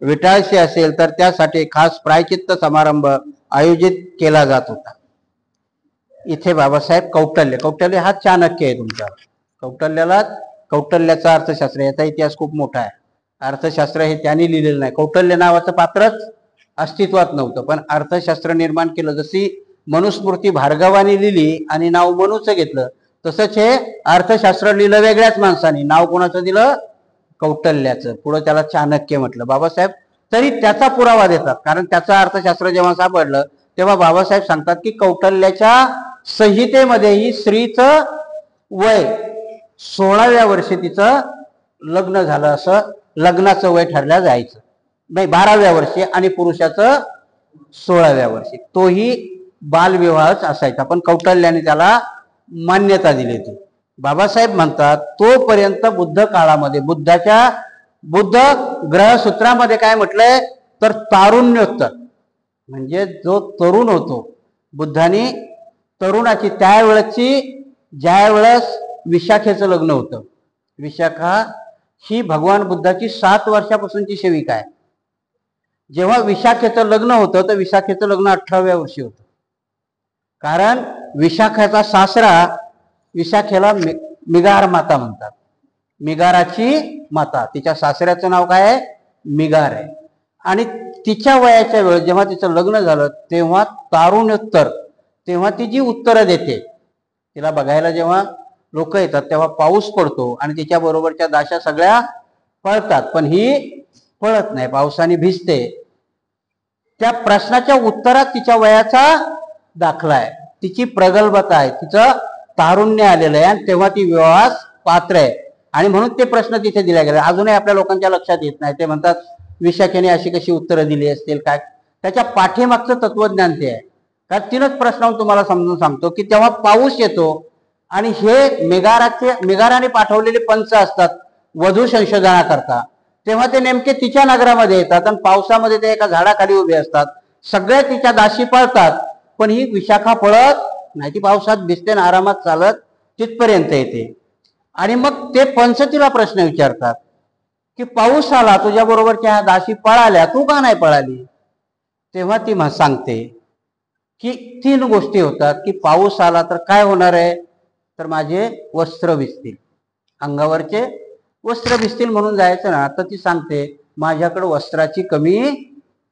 विटाळशी असेल तर त्यासाठी खास प्रायचित्त समारंभ आयोजित केला जात होता. इथे बाबासाहेब कौटल्य हा चाणक्य आहे तुमचा. कौटल्याचा अर्थशास्त्र, याचा इतिहास खूप मोठा आहे. अर्थशास्त्र हे त्यांनी लिहिलेलं नाही, कौटल्य नावाचं पात्रच अस्तित्वात नव्हतं, पण अर्थशास्त्र निर्माण केलं. जशी मनुस्मृती भार्गवानी लिहिली आणि नाव मनूचं घेतलं, तसंच हे अर्थशास्त्र लिहिलं वेगळ्याच माणसाने, नाव कोणाचं दिलं, कौटल्याचं. पुढं त्याला चाणक्य म्हटलं. बाबासाहेब तरी त्याचा पुरावा देतात, कारण त्याचं अर्थशास्त्र जेव्हा सापडलं तेव्हा बाबासाहेब सांगतात की कौटल्याच्या संहितेमध्येही स्त्रीचं वय 16व्या वर्षी तिचं लग्न झालं असं लग्नाचं वय ठरलं जायचं, नाही 12व्या वर्षी, आणि पुरुषाचं 16व्या वर्षी. तोही बालविवाहच असायचा, पण कौटल्याने त्याला मान्यता दिली होती. बाबासाहेब म्हणतात तोपर्यंत बुद्ध काळामध्ये बुद्ध ग्रहसूत्रामध्ये काय म्हटलंय तर तारुण्योत्तर, म्हणजे जो तरुण होतो, बुद्धांनी तरुणाची त्यावेळेची ज्या वेळेस विशाखेचं लग्न होतं, विशाखा ही भगवान बुद्धाची 7 वर्षापासूनची सेविका आहे. जेव्हा विशाखेचं लग्न होतं तर विशाखेचं लग्न 18व्या वर्षी होतं. कारण विशाखाचा सासरा, विशाखेला मिगार माता म्हणतात, मिगाराची माता. तिच्या सासऱ्याचं नाव काय आहे? मिगार आहे. आणि तिच्या वयाच्या वेळेस जेव्हा तिचं लग्न झालं तेव्हा तारुण्योत्तर, तेव्हा ती जी उत्तरं देते, तिला बघायला जेव्हा लोक येतात तेव्हा पाऊस पडतो आणि तिच्या बरोबरच्या दाशा सगळ्या पळतात, पण ही पळत नाही, पावसाने भिजते. त्या प्रश्नाच्या उत्तरात तिच्या वयाचा दाखला आहे, तिची प्रगल्भता आहे, तिचं तारुण्य आलेलं आहे आणि तेव्हा ती विवाहास पात्र आहे. आणि म्हणून ते प्रश्न तिथे दिले गेले. अजूनही आपल्या लोकांच्या लक्षात येत नाही. ते म्हणतात विशाखेने अशी कशी उत्तरं दिली असतील काय. त्याच्या पाठीमागचं तत्वज्ञान ते आहे. कारण तीनच प्रश्नावरून तुम्हाला समजून सांगतो की तेव्हा पाऊस येतो आणि हे मेघाराने पाठवलेले पंच असतात वधू संशोधनाकरता, तेव्हा ते नेमके तिच्या नगरामध्ये येतात आणि पावसामध्ये ते एका झाडाखाली उभे असतात. सगळे तिच्या दाशी पळतात, पण ही विशाखा पळत नाही. ती पावसात भिजते आणि आरामात चालत तिथपर्यंत येते. आणि मग ते पंच तिला प्रश्न विचारतात की पाऊस आला, तुझ्या बरोबरच्या दाशी पळाल्या, तू का नाही पळाली? तेव्हा ती सांगते की 3 गोष्टी होतात. की पाऊस आला तर काय होणार आहे, तर माझे वस्त्र भिजतील, अंगावरचे वस्त्र भिजतील म्हणून जायचं ना. तर ती सांगते माझ्याकडे वस्त्राची कमी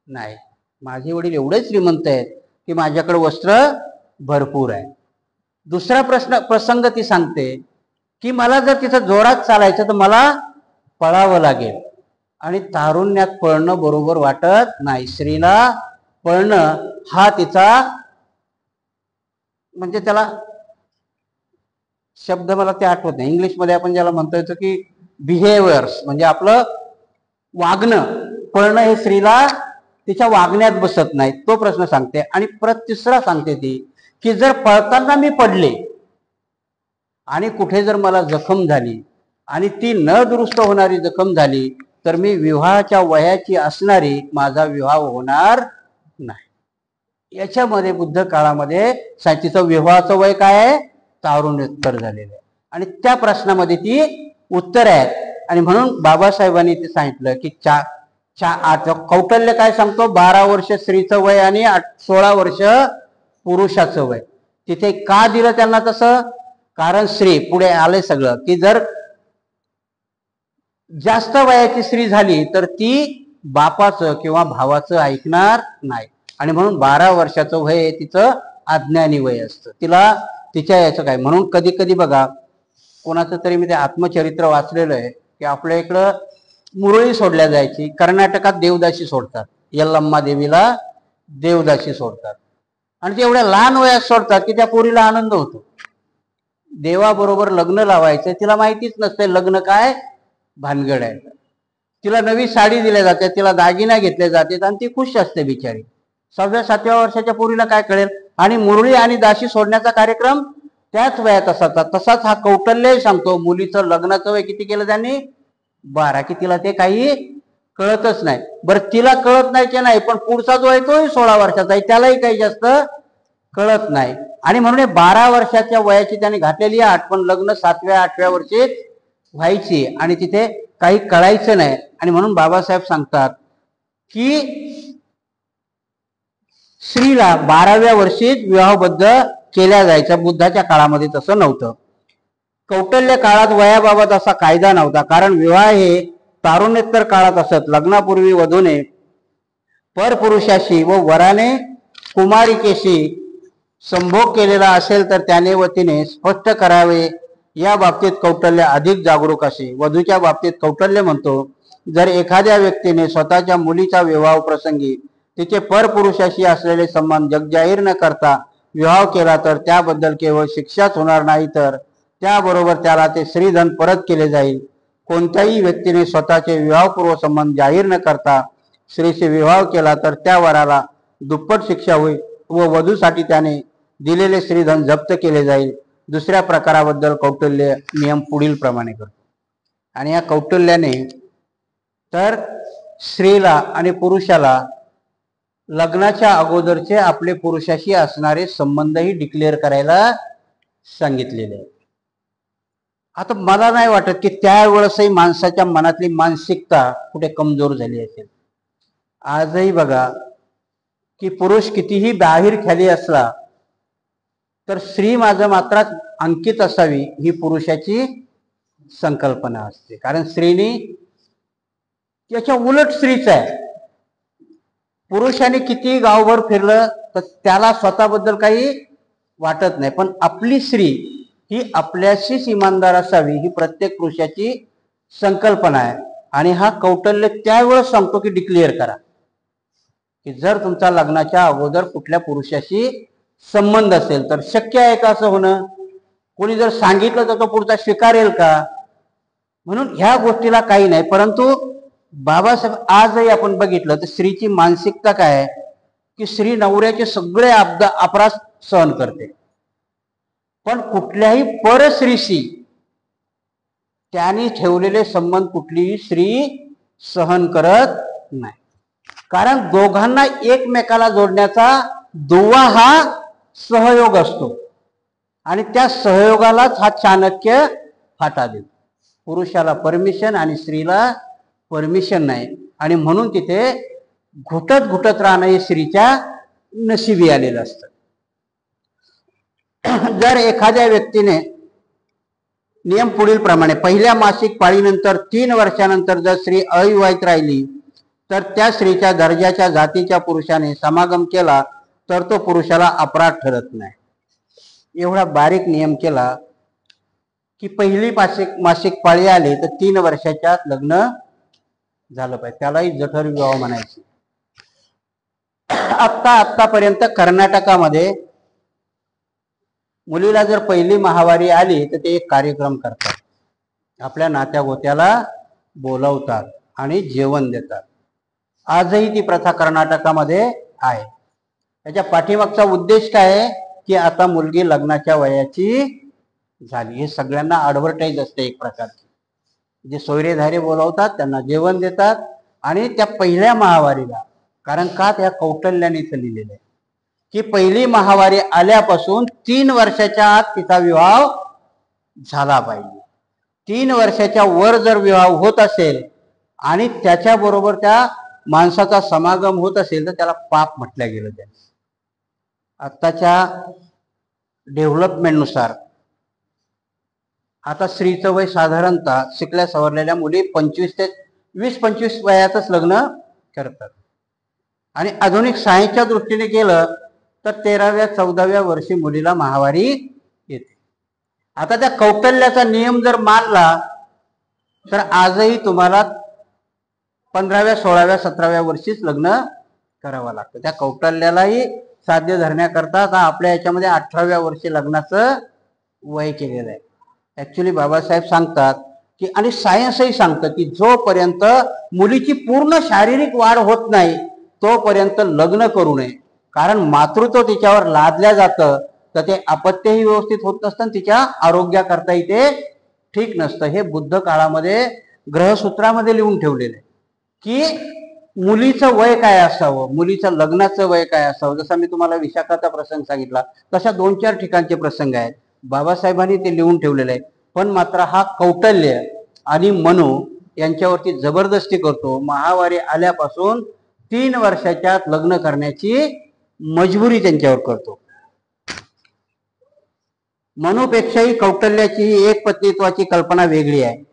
नाही, माझे वडील एवढे श्रीमंत आहेत की माझ्याकडे वस्त्र भरपूर आहे. दुसरा प्रसंग ती सांगते की मला जर तिथं जोरात चालायचं तर मला पळावं लागेल आणि तारुण्यात पळणं बरोबर वाटत नाही. स्त्रीला पळणं हा तिचा, म्हणजे त्याला शब्द मला ते आठवत नाही, इंग्लिशमध्ये आपण ज्याला म्हणतो येतो की बिहेवियर्स, म्हणजे आपलं वागणं, पळणं हे स्त्रीला तिच्या वागण्यात बसत नाही. तो प्रश्न सांगते. आणि परत तिसरा सांगते ती की जर पळताना मी पडले आणि कुठे जर मला जखम झाली आणि ती न दुरुस्त होणारी जखम झाली तर मी विवाहाच्या वयाची असणारी माझा विवाह होणार नाही. याच्यामध्ये बुद्ध काळामध्ये तिचं विवाहाचं वय काय आहे? तारुण्योत्तर झालेलं आहे. आणि त्या प्रश्नामध्ये ती उत्तर आहेत. आणि म्हणून बाबासाहेबांनी ते सांगितलं की कौटल्य काय सांगतो, 12 वर्ष स्त्रीचं वय आणि 16 वर्ष पुरुषाचं वय. तिथे का दिलं त्यांना तसं? कारण स्त्री पुढे आले सगळं की जर जास्त वयाची स्त्री झाली तर ती बापाचं किंवा भावाचं ऐकणार नाही. आणि म्हणून 12 वर्षाचं वय हे तिचं अज्ञानी वय असतं. तिला तिच्या याचं काय, म्हणून कधी कधी बघा कोणाचं तरी मी ते आत्मचरित्र वाचलेलं आहे की आपल्या इकडं मुरळी सोडल्या जायची, कर्नाटकात देवदाशी सोडतात, यल्लम्मा देवीला देवदाशी सोडतात. आणि ते एवढ्या लहान वयात सोडतात की त्या पोरीला आनंद होतो. देवाबरोबर लग्न लावायचं, तिला माहितीच नसते लग्न काय भानगड आहे. तिला नवी साडी दिल्या जाते, तिला दागिना घेतले जातात आणि ती खुश असते बिचारी. 6व्या-7व्या वर्षाच्या पोरीला काय कळेल. आणि मुरळी आणि दाशी सोडण्याचा कार्यक्रम त्याच वयात असायचा. तसाच हा कौटल्यही सांगतो मुलीचं लग्नाचं वय किती केलं त्यांनी? 12, की तिला ते काही कळतच नाही. बरं तिला कळत नाही की नाही, पण पुढचा जो आहे तोही 16 वर्षाचा आहे, त्यालाही काही जास्त कळत नाही. आणि म्हणून 12 वर्षाच्या वयाची त्याने घातलेली आठ, पण लग्न 7व्या-8व्या वर्षी व्हायची आणि तिथे काही कळायचं नाही. आणि म्हणून बाबासाहेब सांगतात की स्त्रीला 12व्या वर्षीच विवाहबद्ध केल्या जायचं. बुद्धाच्या काळामध्ये तसं नव्हतं. कौटल्य काळात वयाबाबत असा कायदा नव्हता, कारण विवाह हे तारुण्योत्तर काळात असत. लग्नापूर्वी वधूने परपुरुषाशी व वराने कुमारिकेशी संभोग केलेला असेल तर त्याने व तिने स्पष्ट करावे. या बाबतीत कौटल्य अधिक जागरूक असे. वधूच्या बाबतीत कौटल्य म्हणतो, जर एखाद्या व्यक्तीने स्वतःच्या मुलीचा विवाह प्रसंगी तिचे परपुरुषाशी असलेले संबंध जगजाहीर न करता विवाह केला तर त्याबद्दल केवळ शिक्षाच होणार नाही, तर त्याबरोबर त्याला ते श्रीधन परत केले जाईल. कोणत्याही व्यक्तीने स्वतःचे विवाहपूर्व संबंध जाहीर न करता स्त्रीशी विवाह केला तर त्या वराला दुप्पट शिक्षा होईल व वधूसाठी त्याने दिलेले श्रीधन जप्त केले जाईल. दुसऱ्या प्रकाराबद्दल कौटल्य नियम पुढील प्रमाणे करतो. आणि या कौटल्याने तर स्त्रीला आणि पुरुषाला लग्नाच्या अगोदरचे आपले पुरुषाशी असणारे संबंधही डिक्लेअर करायला सांगितलेले. आता मला नाही वाटत की त्यावेळेसही माणसाच्या मनातली मानसिकता कुठे कमजोर झाली असेल. आजही बघा की पुरुष कितीही बाहेर खाली असला तर स्त्री माझं मात्र अंकित असावी ही पुरुषाची संकल्पना असते. कारण स्त्रीने त्याच्या उलट स्त्रीच आहे. पुरुषाने किती गावभर फिरलं तर त्याला स्वतःबद्दल काही वाटत नाही, पण आपली स्त्री ही आपल्याशीच इमानदार असावी ही प्रत्येक पुरुषाची संकल्पना आहे. आणि हा कौटल्य त्यावेळेस सांगतो की डिक्लेअर करा की जर तुमचा लग्नाच्या अगोदर कुठल्या पुरुषाशी संबंध असेल तर शक्य आहे का असं होणं? कोणी जर सांगितलं तर तो पुढचा स्वीकारेल का? म्हणून ह्या गोष्टीला काही नाही. परंतु बाबासाहेब आजही आपण बघितलं तर स्त्रीची मानसिकता काय आहे की स्त्री नवऱ्याचे सगळे अपराध सहन करते, पण कुठल्याही परस्त्रीशी त्यांनी ठेवलेले संबंध कुठलीही स्त्री सहन करत नाही. कारण दोघांना एकमेकाला जोडण्याचा दुवा हा सहयोग असतो आणि त्या सहयोगालाच हा चाणक्य फाटा देतो. पुरुषाला परमिशन आणि स्त्रीला परमिशन नाही, आणि म्हणून तिथे घुटत घुटत राहणं हे स्त्रीच्या नशिबी आलेलं असतं. जर एखाद्या व्यक्तीने नियम पुढील प्रमाणे पहिल्या मासिक पाळीनंतर 3 वर्षानंतर जर स्त्री अविवाहित राहिली तर त्या स्त्रीच्या दर्जाच्या जातीच्या पुरुषाने समागम केला तर तो पुरुषाला अपराध ठरत नाही. एवढा बारीक नियम केला की पहिली मासिक पाळी आली तर 3 वर्षाच्या लग्न झालं पाहिजे, त्यालाही जठर विवाह म्हणायचे. आतापर्यंत कर्नाटकामध्ये मुलीला जर पहिली माहवारी आली तर ते एक कार्यक्रम करतात, आपल्या नात्या गोत्याला बोलवतात आणि जेवण देतात. आजही ती प्रथा कर्नाटकामध्ये आहे. त्याच्या पाठीमागचा उद्देश काय आहे की आता मुलगी लग्नाच्या वयाची झाली. हे सगळ्यांना ॲडव्हर्टाईज असते एक प्रकारची. जे सोयरेधारे बोलवतात त्यांना जेवण देतात आणि त्या पहिल्या महावारीला, कारण का त्या कौटल्याने इथं लिहिलेलं आहे की पहिली महावारी आल्यापासून 3 वर्षाच्या आत तिचा विवाह झाला पाहिजे. 3 वर्षाच्या वर जर विवाह होत असेल आणि त्याच्याबरोबर त्या माणसाचा समागम होत असेल तर त्याला पाप म्हटलं गेलं. त्याने आत्ताच्या डेव्हलपमेंटनुसार आता स्त्रीचं वय साधारणतः शिकल्या सवरलेल्या मुली 25 ते 20-25 वयातच लग्न करतात, आणि आधुनिक सायन्सच्या दृष्टीने केलं तर 13व्या-14व्या वर्षी मुलीला माहवारी येते. आता त्या कौटल्याचा नियम जर मानला तर आजही तुम्हाला 15व्या, 16व्या, 17व्या वर्षीच लग्न करावं लागतं. त्या कौटल्यालाही साध्य धरण्याकरता आपल्या याच्यामध्ये 18व्या वर्षी लग्नाचं वय केलेलं आहे. ऍक्च्युली बाबासाहेब सांगतात की, आणि सायन्सही सांगतं की जोपर्यंत मुलीची पूर्ण शारीरिक वाढ होत नाही तोपर्यंत लग्न करू नये. कारण मातृत्व तिच्यावर लादल्या जातं तर ते अपत्यही व्यवस्थित होत नसतं, तिच्या आरोग्याकरताही ते ठीक नसतं. हे बुद्ध काळामध्ये ग्रहसूत्रामध्ये लिहून ठेवलेलं आहे की मुलीचं वय काय असावं, मुलीचं लग्नाचं वय काय असावं. जसा मी तुम्हाला विशाखाचा प्रसंग सांगितला तशा 2-4 ठिकाणचे प्रसंग आहेत, बाबासाहेबांनी ते लिहून ठेवलेलं आहे. पण मात्र हा कौटल्य आणि मनु यांच्यावरती जबरदस्ती करतो. महावारी आल्यापासून 3 वर्षाच्या लग्न करण्याची मजबुरी त्यांच्यावर करतो. मनुपेक्षाही कौटल्याची एक पत्नीत्वाची कल्पना वेगळी आहे.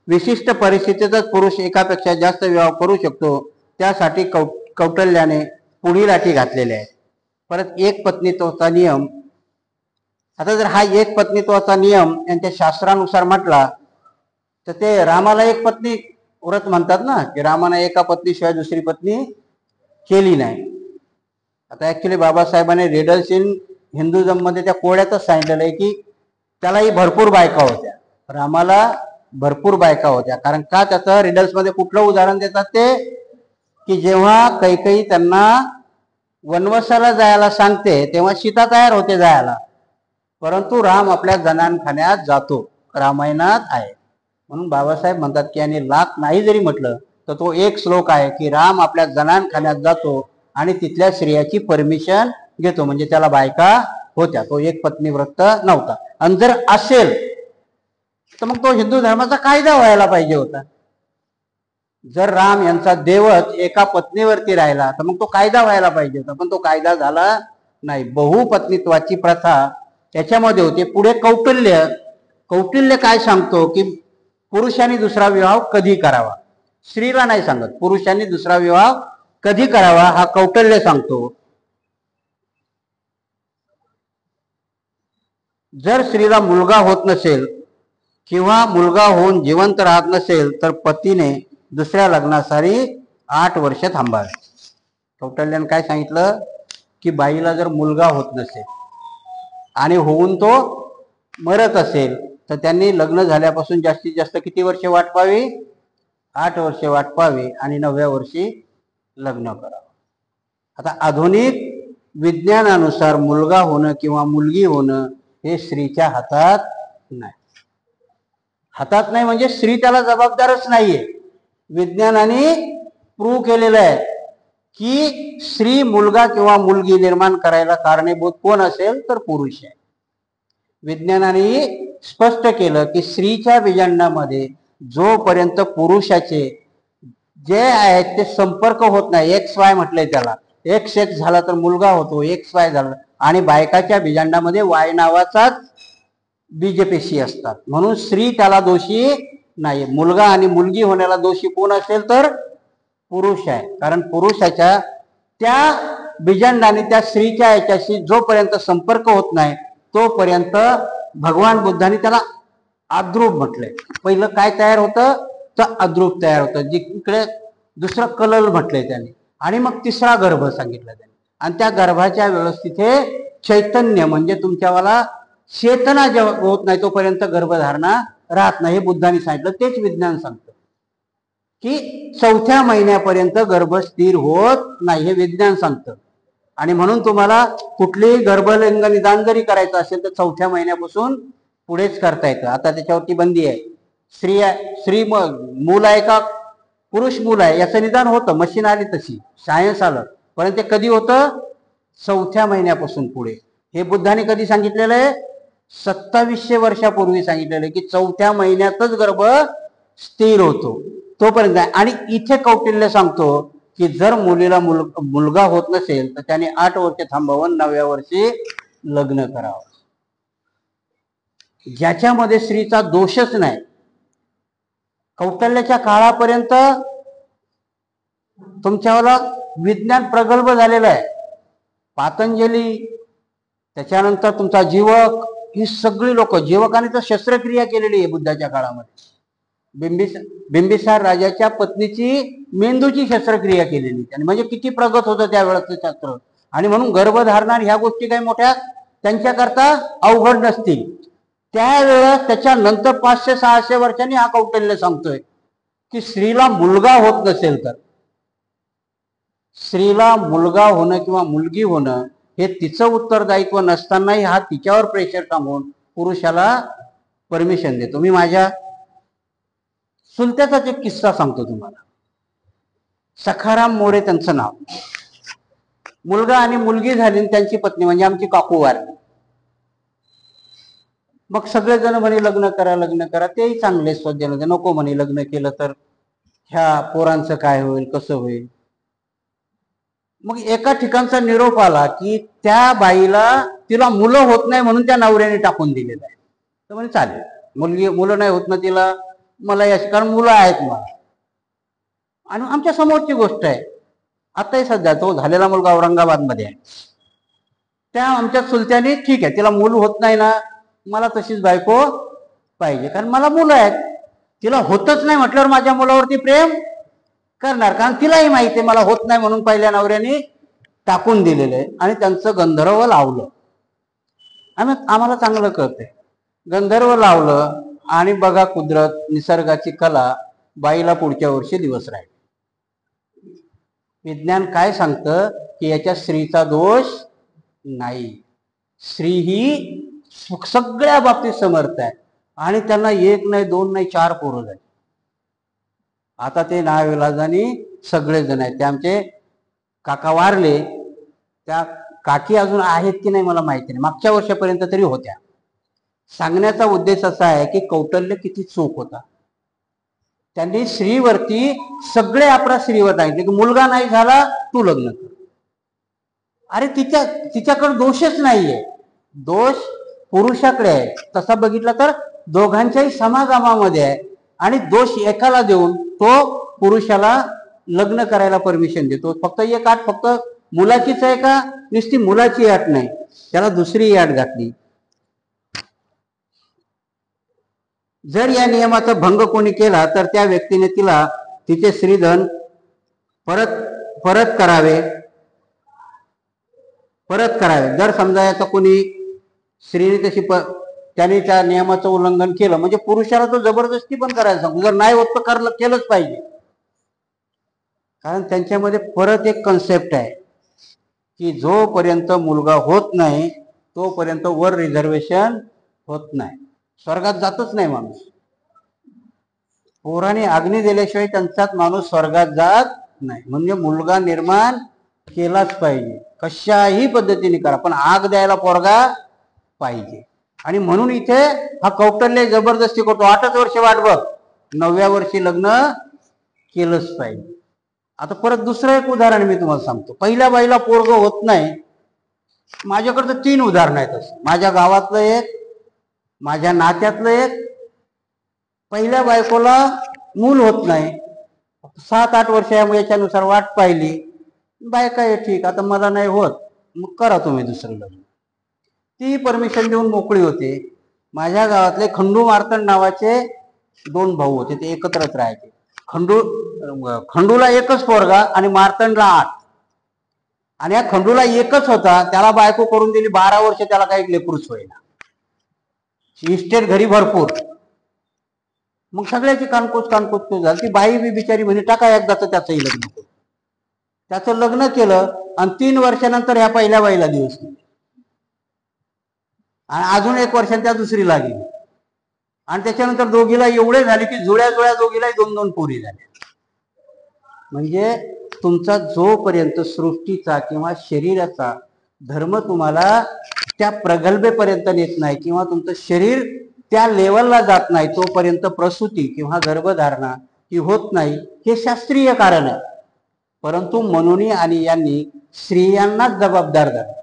विशिष्ट परिस्थितीतच पुरुष एकापेक्षा जास्त विवाह करू शकतो, त्यासाठी कौटल्याने पुढील अटी घातलेल्या आहेत. परत एक पत्नीत्वाचा नियम. आता जर हा एक पत्नीत्वाचा नियम यांच्या शास्त्रानुसार म्हटला तर ते रामाला एक पत्नी व्रत म्हणतात ना, की रामानं एका पत्नीशिवाय दुसरी पत्नी केली नाही. आता ऍक्च्युली बाबासाहेबांनी रिडल्स इन हिंदुझम मध्ये त्या कोड्यातच सांगितलेलं आहे की त्यालाही भरपूर बायका होत्या, रामाला भरपूर बायका होत्या. कारण का त्याचं रिडल्स मध्ये कुठलं उदाहरण देतात ते की जेव्हा कैकेयी त्यांना वनवासाला जायला सांगते तेव्हा सीता तयार होते जायला, परंतु राम आपल्या जनानखान्यात जातो, रामायणात आहे. म्हणून बाबासाहेब म्हणतात की आणि लाख नाही जरी म्हटलं तर तो एक श्लोक आहे की राम आपल्या जनानखान्यात जातो आणि तिथल्या स्त्रियाची परमिशन घेतो, म्हणजे त्याला बायका होत्या, तो एक पत्नी व्रत नव्हता. आणि जर असेल तर मग तो हिंदू धर्माचा कायदा व्हायला पाहिजे होता. जर राम यांचा देवच एका पत्नीवरती राहिला तर मग तो कायदा व्हायला पाहिजे होता, पण तो कायदा झाला नाही. बहुपत्नीत्वाची प्रथा त्याच्यामध्ये होते. पुढे कौटिल्य काय सांगतो की पुरुषांनी दुसरा विवाह कधी करावा, स्त्रीला नाही सांगत. पुरुषांनी दुसरा विवाह कधी करावा हा कौटिल्य सांगतो. जर स्त्रीला मुलगा होत नसेल किंवा मुलगा होऊन जिवंत राहत नसेल तर पतीने दुसऱ्या लग्नासाठी 8 वर्ष थांबावे. कौटिल्याने काय सांगितलं की बाईला जर मुलगा होत नसेल आणि होऊन तो मरत असेल तर त्यांनी लग्न झाल्यापासून जास्तीत जास्त किती वर्ष वाट पाहावी, 8 वर्ष वाट पाहावी आणि 9व्या वर्षी लग्न करावं. आता आधुनिक विज्ञानानुसार मुलगा होणं किंवा मुलगी होणं हे स्त्रीच्या हातात नाही. हातात नाही म्हणजे स्त्री त्याला जबाबदारच नाहीये. विज्ञानाने प्रूव्ह केलेलं आहे की स्त्री मुलगा किंवा मुलगी निर्माण करायला कारणीभूत कोण असेल तर पुरुष आहे. विज्ञानाने स्पष्ट केलं की स्त्रीच्या बीजांडामध्ये जोपर्यंत पुरुषाचे जे आहेत ते संपर्क होत नाही, XY म्हटलंय त्याला, XX झाला तर मुलगा होतो, XY झाला, आणि बायकाच्या बीजांडामध्ये Y नावाचाच बीजपेशी असतात. म्हणून स्त्री त्याला दोषी नाही. मुलगा आणि मुलगी होण्याला दोषी कोण असेल तर पुरुष आहे. कारण पुरुषाच्या त्या बीजांडाने त्या स्त्रीच्या याच्याशी जोपर्यंत संपर्क होत नाही तोपर्यंत भगवान बुद्धांनी त्याला आद्रूप म्हटलंय. पहिलं काय तयार होतं तर आद्रूप तयार होतं, जिकडे दुसरं कलल म्हटलंय त्याने, आणि मग तिसरा गर्भ सांगितला त्याने. आणि त्या गर्भाच्या वेळेस तिथे चैतन्य म्हणजे तुमच्यावाला चेतना जेव्हा होत नाही तोपर्यंत गर्भधारणा राहत नाही, हे बुद्धांनी सांगितलं. तेच विज्ञान सांगतं की 4थ्या महिन्यापर्यंत गर्भ स्थिर होत नाही, हे विज्ञान सांगतं. आणि म्हणून तुम्हाला कुठलेही गर्भलिंग निदान जरी करायचं असेल तर 4थ्या महिन्यापासून पुढेच करता येतं. आता त्याच्यावरती बंदी आहे. स्त्री मूल आहे का पुरुष मूल आहे याचं निदान होतं, मशीन आली तशी, सायन्स आलं, पण ते कधी होतं 4थ्या महिन्यापासून पुढे. हे बुद्धाने कधी सांगितलेलं आहे 2700 वर्षापूर्वी सांगितलेलं आहे की 4थ्या महिन्यातच गर्भ स्थिर होतो तोपर्यंत. आणि इथे कौटिल्य सांगतो की जर मुलीला मुलगा होत नसेल तर त्याने 8 वर्ष थांबावं, 9व्या वर्षी लग्न करावं. ज्याच्यामध्ये स्त्रीचा दोषच नाही. कौटिल्याच्या काळापर्यंत तुमच्याला विज्ञान प्रगल्भ झालेलं आहे. पातंजली, त्याच्यानंतर तुमचा जीवक, ही सगळी लोक, जीवकाने तर शस्त्रक्रिया केलेली आहे बुद्धाच्या काळामध्ये. बिंबिसार राजाच्या पत्नीची मेंदूची शस्त्रक्रिया केलेली त्याने. म्हणजे किती प्रगत होतं त्यावेळेचं शास्त्र. आणि म्हणून गर्भधारणा ह्या गोष्टी काही मोठ्या त्यांच्याकरता अवघड नसतील. त्यावेळेस त्याच्यानंतर 500-600 वर्षांनी हा कौटिल्य सांगतोय की स्त्रीला मुलगा होत नसेल तर, स्त्रीला मुलगा होणं किंवा मुलगी होणं हे तिचं उत्तरदायित्व नसतानाही हा तिच्यावर प्रेशर टाकून पुरुषाला परमिशन देतो. मी माझ्या चुलत्याचाच एक किस्सा सांगतो तुम्हाला. सखाराम मोरे त्यांचं नाव. मुलगा आणि मुलगी झाली, त्यांची पत्नी म्हणजे आमची काकू वारली. मग सगळेजण म्हणे लग्न करा लग्न करा, तेही चांगले स्वजन, नको म्हणे लग्न केलं तर ह्या पोरांचं काय होईल कसं होईल. मग एका ठिकाणचा निरोप आला की त्या बाईला तिला मुलं होत नाही म्हणून त्या नवऱ्याने टाकून दिलेलं आहे. तर म्हणे चालेल, मुलं नाही होत ना तिला, मला याची, कारण मुलं आहेत मला. आणि आमच्या समोरची गोष्ट आहे, आताही सध्या तो झालेला मुलगा औरंगाबाद मध्ये आहे. त्या आमच्या चुलत्याने ठीक आहे तिला मूल होत नाही ना, मला तशीच बायको पाहिजे, कारण मला मुलं आहेत. तिला होतच नाही म्हटल्यावर माझ्या मुलावरती प्रेम करणार, कारण तिलाही माहिती आहे मला होत नाही म्हणून पहिल्या नवऱ्याने टाकून दिलेलं आहे. आणि त्यांचं गंधर्व लावलं. आम्हाला चांगलं कळतंय. गंधर्व लावलं आणि बघा कुदरत, निसर्गाची कला, बाईला पुढच्या वर्षी दिवस राहील. विज्ञान काय सांगतं की याच्या स्त्रीचा दोष नाही. स्त्री ही सगळ्या बाबतीत समर्थ आहे आणि त्यांना 1 नाही 2 नाही 4 पोरं झाली. आता ते नाविलाजाने सगळेजण आहेत. ते आमचे काका वारले, त्या काकी अजून आहेत की नाही मला माहिती नाही, मागच्या वर्षापर्यंत तरी होत्या. सांगण्याचा उद्देश असा आहे की कौटिल्य किती चूक होता. त्यांनी स्त्रीवरती सगळे अपराध स्त्रीवर सांगितले की मुलगा नाही झाला तू लग्न कर. अरे तिच्याकडे दोषच नाहीये, दोष पुरुषाकडे आहे. तसा बघितला तर दोघांच्याही समागमामध्ये आहे. आणि दोष एकाला देऊन तो पुरुषाला लग्न करायला परमिशन देतो. फक्त एक अट फक्त मुलाचीच आहे का? नुसती मुलाची अट नाही, त्याला दुसरी अट घातली. जर या नियमाचा भंग कोणी केला तर त्या व्यक्तीने तिला तिचे श्रीधन परत करावे. जर समजा याचा कोणी स्त्रीने तशी त्याने त्या नियमाचं उल्लंघन केलं म्हणजे पुरुषाला तो जबरदस्ती पण करायला सांगतो. जर नाही होत तर केलंच पाहिजे. कारण त्यांच्यामध्ये परत एक कन्सेप्ट आहे की जोपर्यंत मुलगा होत नाही तोपर्यंत वर रिझर्वेशन होत नाही, स्वर्गात जातच नाही माणूस. पोराने अग्नी दिल्याशिवाय त्यांचाच माणूस स्वर्गात जात नाही. म्हणजे मुलगा निर्माण केलाच पाहिजे, कशाही पद्धतीने करा, पण आग द्यायला पोरगा पाहिजे. आणि म्हणून इथे हा कौटल्य जबरदस्ती करतो. 8च वर्ष वाट बघ, 9व्या वर्षी लग्न केलंच पाहिजे. आता परत दुसरं एक उदाहरण मी तुम्हाला सांगतो. पहिल्या बाईला पोरग होत नाही. माझ्याकडे तर 3 उदाहरणं आहेत. माझ्या गावातलं एक, माझ्या नात्यातलं एक. पहिल्या बायकोला मूल होत नाही, 7-8 वर्ष याच्यानुसार वाट पाहिली. बायका आहे ठीक, आता मला नाही होत, मग करा तुम्ही दुसरं लग्न. ती परमिशन देऊन मोकळी होते. माझ्या गावातले खंडू मार्तंड नावाचे 2 भाऊ होते, ते एकत्रच राहायचे. खंडूला एकच पोरगा आणि मार्तंडला 8. आणि या खंडूला एकच होता, त्याला बायको करून दिली. 12 वर्ष त्याला काही लेकरूच होईना, इस्टेट घरी भरपूर. मग सगळ्याची कानकूच झाली. ती बाई बी बिचारी म्हणे टाका एकदाच त्याचंही लग्न करू. त्याचं लग्न केलं आणि 3 वर्षानंतर ह्या पहिल्या बाईला दिवस नाही, आणि अजून 1 वर्षाने त्या दुसरीला गेली. आणि त्याच्यानंतर दोघीला एवढे झाले की जुळ्या दोघीलाही 2-2 पोरी झाल्या. म्हणजे तुमचा जोपर्यंत सृष्टीचा किंवा शरीराचा धर्म तुम्हाला त्या प्रगल्भेपर्यंत नेत नाही किंवा तुमचं शरीर त्या लेवलला जात नाही तोपर्यंत प्रसूती किंवा गर्भधारणा ही होत नाही. हे शास्त्रीय कारण आहे. परंतु मनूनी आणि यांनी स्त्रियांनाच जबाबदार धरलं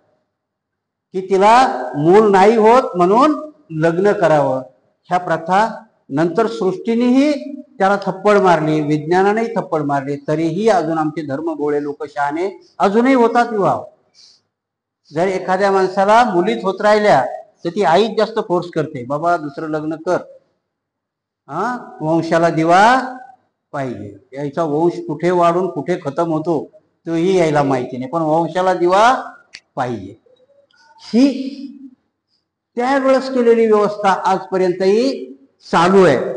की तिला मूल नाही होत म्हणून लग्न करावं. ह्या प्रथा नंतर सृष्टीनेही त्याला थप्पड मारली, विज्ञानानेही थप्पड मारली, तरीही अजून आमचे धर्मगोळे लोक शहाणे अजूनही होतात विवाह. जर एखाद्या माणसाला मुलीच होत राहिल्या तर ती आईच जास्त फोर्स करते, बाबा दुसरं लग्न कर, वंशाला दिवा पाहिजे. याचा वंश कुठे वाढून कुठे खतम होतो तोही यायला माहिती नाही, पण वंशाला दिवा पाहिजे. ही त्यावेळेस केलेली व्यवस्था आजपर्यंतही चालू आहे.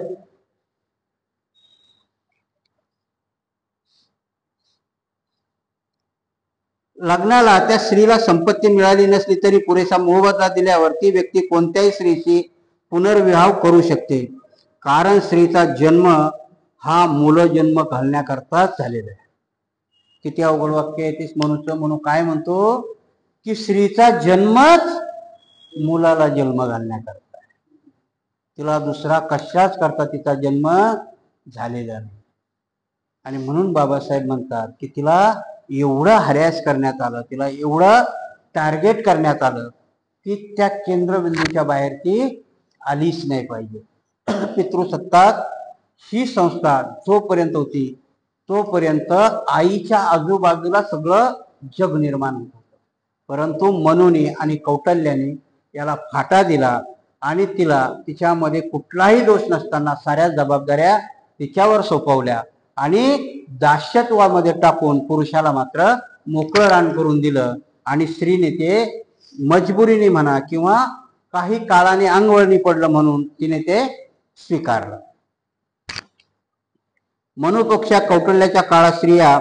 लग्नाला त्या स्त्रीला संपत्ती मिळाली नसली तरी पुरेसा मोबदला दिल्यावर ती व्यक्ती कोणत्याही स्त्रीशी पुनर्विवाह करू शकते. कारण स्त्रीचा जन्म हा मूलजन्म घालण्याकरताच झालेला आहे. किती अवघड वाक्य आहे तेच म्हणून काय म्हणतो की स्त्रीचा जन्मच मुलाला जन्म घालण्याकरता आहे. तिला दुसरा कशाच करता तिचा जन्म झालेला नाही. आणि म्हणून बाबासाहेब म्हणतात की तिला एवढं हरॅस करण्यात आलं, तिला एवढं टार्गेट करण्यात आलं की त्या केंद्रबिंदूच्या बाहेर ती आलीच नाही पाहिजे. पितृसत्ताक ही संस्था जोपर्यंत होती तोपर्यंत आईच्या आजूबाजूला सगळं जग निर्माण होत होतं. परंतु मनूने आणि कौटल्याने याला फाटा दिला आणि तिला तिच्यामध्ये कुठलाही दोष नसताना साऱ्या जबाबदाऱ्या तिच्यावर सोपवल्या आणि दास्यत्वामध्ये टाकून पुरुषाला मात्र मोकळं रान करून दिलं. आणि स्त्रीने ते मजबुरीने म्हणा किंवा काही काळाने अंगवळणी पडलं म्हणून तिने ते स्वीकारलं. मनुपक्षा कौटल्याच्या काळात स्त्रिया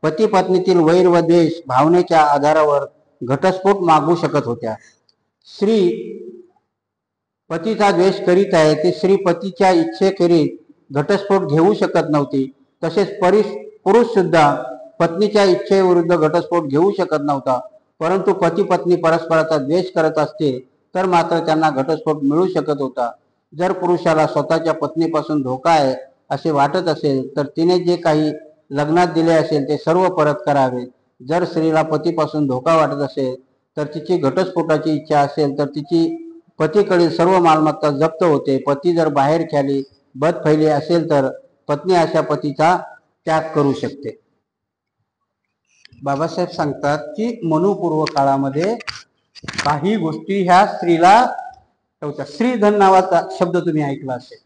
पती पत्नीतील वैर व द्वेष भावनेच्या आधारावर घटस्फोट मागू शकत होत्या. स्त्री पतीचा द्वेष करीत आहे ती स्त्री पतीच्या इच्छेखेरीज घटस्फोट घेऊ शकत नव्हती. तसेच पुरुष सुद्धा पत्नीच्या इच्छेविरुद्ध घटस्फोट घेऊ शकत नव्हता. परंतु पती पत्नी परस्पराचा द्वेष करत असते तर मात्र त्यांना घटस्फोट मिळू शकत होता. जर पुरुषाला स्वतःच्या पत्नीपासून धोका आहे असे वाटत असेल तर तिने जे काही लग्नात दिले असेल ते सर्व परत करावे. जर स्त्रीला पतीपासून धोका वाटत असेल तर तिची घटस्फोटाची इच्छा असेल तर तिची पतीकडील सर्व मालमत्ता जप्त होते. पती जर बाहेर खाली बदफैली असेल तर पत्नी अशा पतीचा त्याग करू शकते. बाबासाहेब सांगतात की मनुपूर्व काळामध्ये काही गोष्टी ह्या स्त्रीला ठेवतात. स्त्रीधन नावाचा शब्द तुम्ही ऐकला असेल.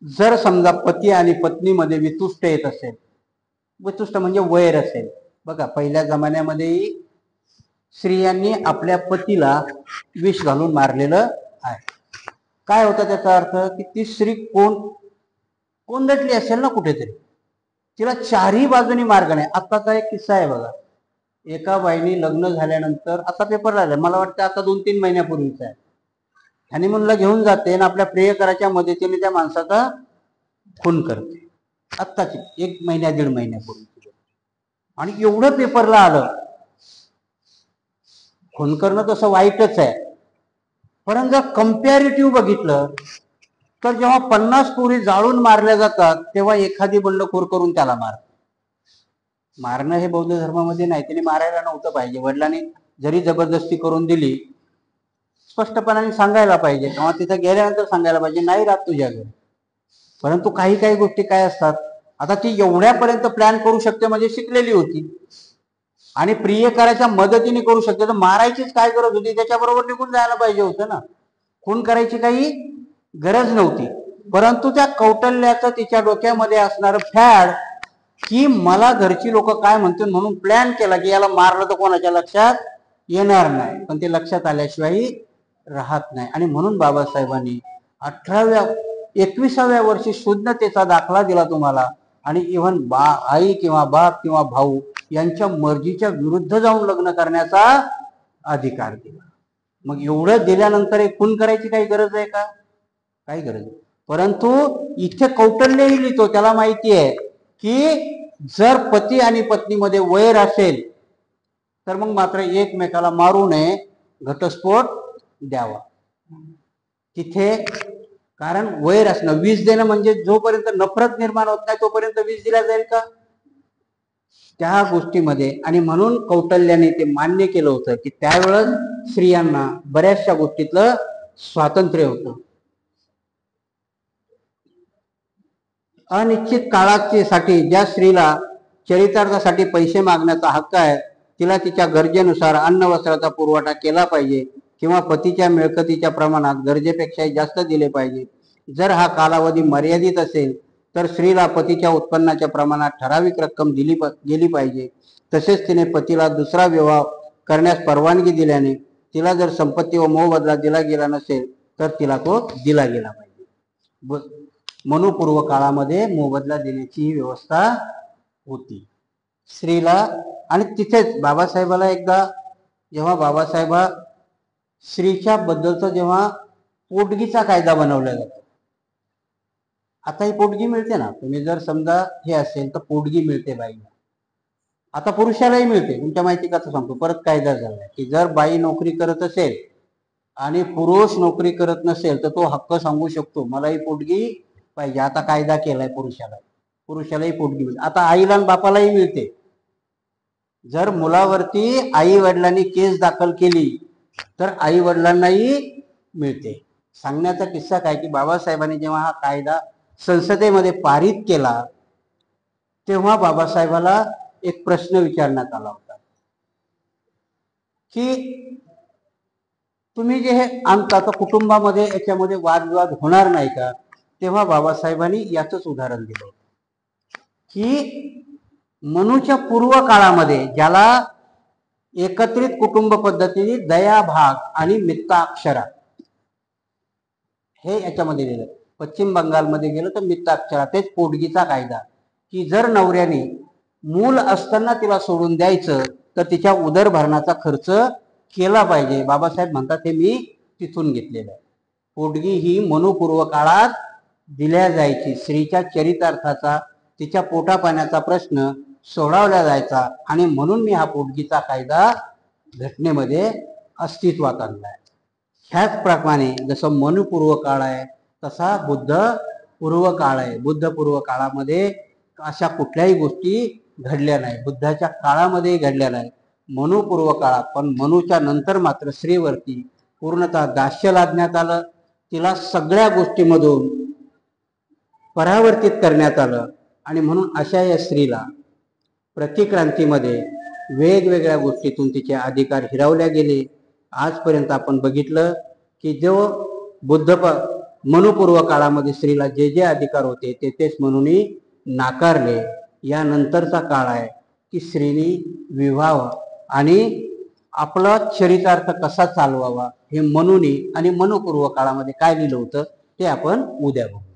जर समजा पती आणि पत्नीमध्ये वितुष्ट येत असेल, वितुष्ट म्हणजे वैर असेल, बघा पहिल्या जमान्यामध्येही स्त्रियांनी आपल्या पतीला विष घालून मारलेलं आहे. काय होतं त्याचा अर्थ की ती स्त्री कोंदटली असेल ना कुठेतरी, तिला चारही बाजूनी मार्ग नाही. आत्ताचा एक किस्सा आहे बघा. एका बाईनी लग्न झाल्यानंतर, आता पेपर आलाय, मला वाटतं आता 2-3 महिन्यापूर्वीचा आहे, हनीमूनला घेऊन जाते आणि आपल्या प्रियकराच्या मदतीने त्या माणसाचा खून करते. आत्ताची 1 महिन्या 1.5 महिन्यापूर्वी. आणि एवढं पेपरला आलं. खून करणं तसं वाईटच आहे, परंतु जर कम्पॅरिटिव्ह बघितलं तर जेव्हा 50 पोरी जाळून मारल्या जातात तेव्हा एखादी बंडखोर करून त्याला मारणं हे बौद्ध धर्मामध्ये नाही. त्याने मारायला नव्हतं पाहिजे. वडिलांनी जरी जबरदस्ती करून दिली, स्पष्टपणाने सांगायला पाहिजे किंवा तिथं गेल्यानंतर सांगायला पाहिजे नाही राहत तुझ्या घरी. परंतु काही गोष्टी काय असतात, आता ती एवढ्यापर्यंत प्लॅन करू शकते म्हणजे शिकलेली होती आणि प्रियकराच्या मदतीने करू शकते, तर मारायचीच काय गरज होती? त्याच्याबरोबर निघून जायला पाहिजे होतं ना. खून करायची काही गरज नव्हती. परंतु त्या कौटल्याचं तिच्या डोक्यामध्ये असणारं फॅड की मला घरची लोक काय म्हणतील म्हणून प्लॅन केला की याला मारलं तर कोणाच्या लक्षात येणार नाही, पण ते लक्षात आल्याशिवाय राहत नाही. आणि म्हणून बाबासाहेबांनी 21व्या वर्षी शून्यतेचा दाखला दिला तुम्हाला. आणि इव्हन आई किंवा बाप किंवा भाऊ यांच्या मर्जीच्या विरुद्ध जाऊन लग्न करण्याचा अधिकार दिला. मग एवढं दिल्यानंतर एक खून करायची काही गरज आहे का? काही गरज नाही. परंतु इथे कौटल्यही लिहितो, त्याला माहिती आहे की जर पती आणि पत्नीमध्ये वैर असेल तर मग मात्र एकमेकाला मारू नये, घटस्फोट द्यावा तिथे. कारण वैर असणं, विष देणं म्हणजे जोपर्यंत नफरत निर्माण होत नाही तोपर्यंत विष दिला जाईल का? त्या गोष्टीमध्ये. आणि म्हणून कौटल्याने ते मान्य केलं होतं की त्यावेळेस स्त्रियांना बऱ्याचशा गोष्टीतलं स्वातंत्र्य होतं. अनिश्चित काळासाठी ज्या स्त्रीला चरितार्थासाठी पैसे मागण्याचा हक्क आहे तिला तिच्या गरजेनुसार अन्न वस्त्राचा पुरवठा केला पाहिजे किंवा पतीच्या मिळकतीच्या प्रमाणात गरजेपेक्षाही जास्त दिले पाहिजे. जर हा कालावधी मर्यादित असेल तर स्त्रीला पतीच्या उत्पन्नाच्या प्रमाणात ठराविक रक्कम दिली गेली पाहिजे. तसेच तिने पतीला दुसरा विवाह करण्यास परवानगी दिल्याने तिला जर संपत्ती व मोबदला दिला गेला नसेल तर तिला तो दिला गेला पाहिजे. मनुपूर्व काळामध्ये मोबदला देण्याची व्यवस्था होती स्त्रीला. आणि तिथेच बाबासाहेबाला एकदा जेव्हा बाबासाहेब स्त्रीच्या बद्दलचा जेव्हा पोटगीचा कायदा बनवला जातो, आता ही पोटगी मिळते ना, तुम्ही जर समजा हे असेल तर पोटगी मिळते बाईला. आता पुरुषालाही मिळते. तुमच्या माहिती का सांगतो, परत कायदा झालाय की जर बाई नोकरी करत असेल आणि पुरुष नोकरी करत नसेल तर तो हक्क सांगू शकतो मला ही पोटगी पाहिजे. आता कायदा केलाय पुरुषालाही पोटगी मिळते. आता आईला आणि बापालाही मिळते. जर मुलावरती आई वडिलांनी केस दाखल केली तर आई वडिलांनाही मिळते. सांगण्याचा किस्सा काय की बाबासाहेबांनी जेव्हा हा कायदा संसदेमध्ये पारित केला तेव्हा बाबासाहेबाला एक प्रश्न विचारण्यात आला होता की तुम्ही जे हे आणता तर कुटुंबामध्ये याच्यामध्ये वादविवाद होणार नाही का? तेव्हा बाबासाहेबांनी याचंच उदाहरण दिलं की मनुच्या पूर्व काळामध्ये ज्याला एकत्रित कुटुंब पद्धतीने दयाभाग आणि मित्ताक्षरा हे याच्यामध्ये लिहिलं. पश्चिम बंगालमध्ये गेलं तर मित्ताक्षरा, तेच पोटगीचा कायदा की जर नवऱ्याने मूल असताना तिला सोडून द्यायचं तर तिच्या उदरभरणाचा खर्च केला पाहिजे. बाबासाहेब म्हणतात हे मी तिथून घेतलेलं आहे. पोटगी ही मनुपूर्व काळात दिल्या जायची. स्त्रीच्या चरितार्थाचा, तिच्या पोटापाण्याचा प्रश्न सोडवला जायचा आणि म्हणून मी हा पोटगीचा कायदा घटनेमध्ये अस्तित्वात आणलाय. ह्याच प्रमाणे जसं मनुपूर्व काळ आहे तसा बुद्ध पूर्व काळ आहे. बुद्ध पूर्व काळामध्ये अशा कुठल्याही गोष्टी घडल्या नाही, बुद्धाच्या काळामध्ये घडल्या नाही. मनु पूर्व काळात, पण मनुच्या नंतर मात्र स्त्रीवरती पूर्णतः दास्य लादण्यात आलं. तिला सगळ्या गोष्टीमधून परावर्तित करण्यात आलं. आणि म्हणून अशा या स्त्रीला प्रतिक्रांतीमध्ये वेगवेगळ्या गोष्टीतून तिचे अधिकार हिरावले गेले. आजपर्यंत आपण बघितलं की जो मनुपूर्व काळामध्ये स्त्रीला जे जे अधिकार होते ते तेच मनुनी नाकारले. यानंतरचा काळ आहे की स्त्रीनी विवाह आणि आपला चरितार्थ कसा चालवावा हे मनुनी आणि मनुपूर्व काळामध्ये काय लिहिलं होतं ते आपण उद्या बघू.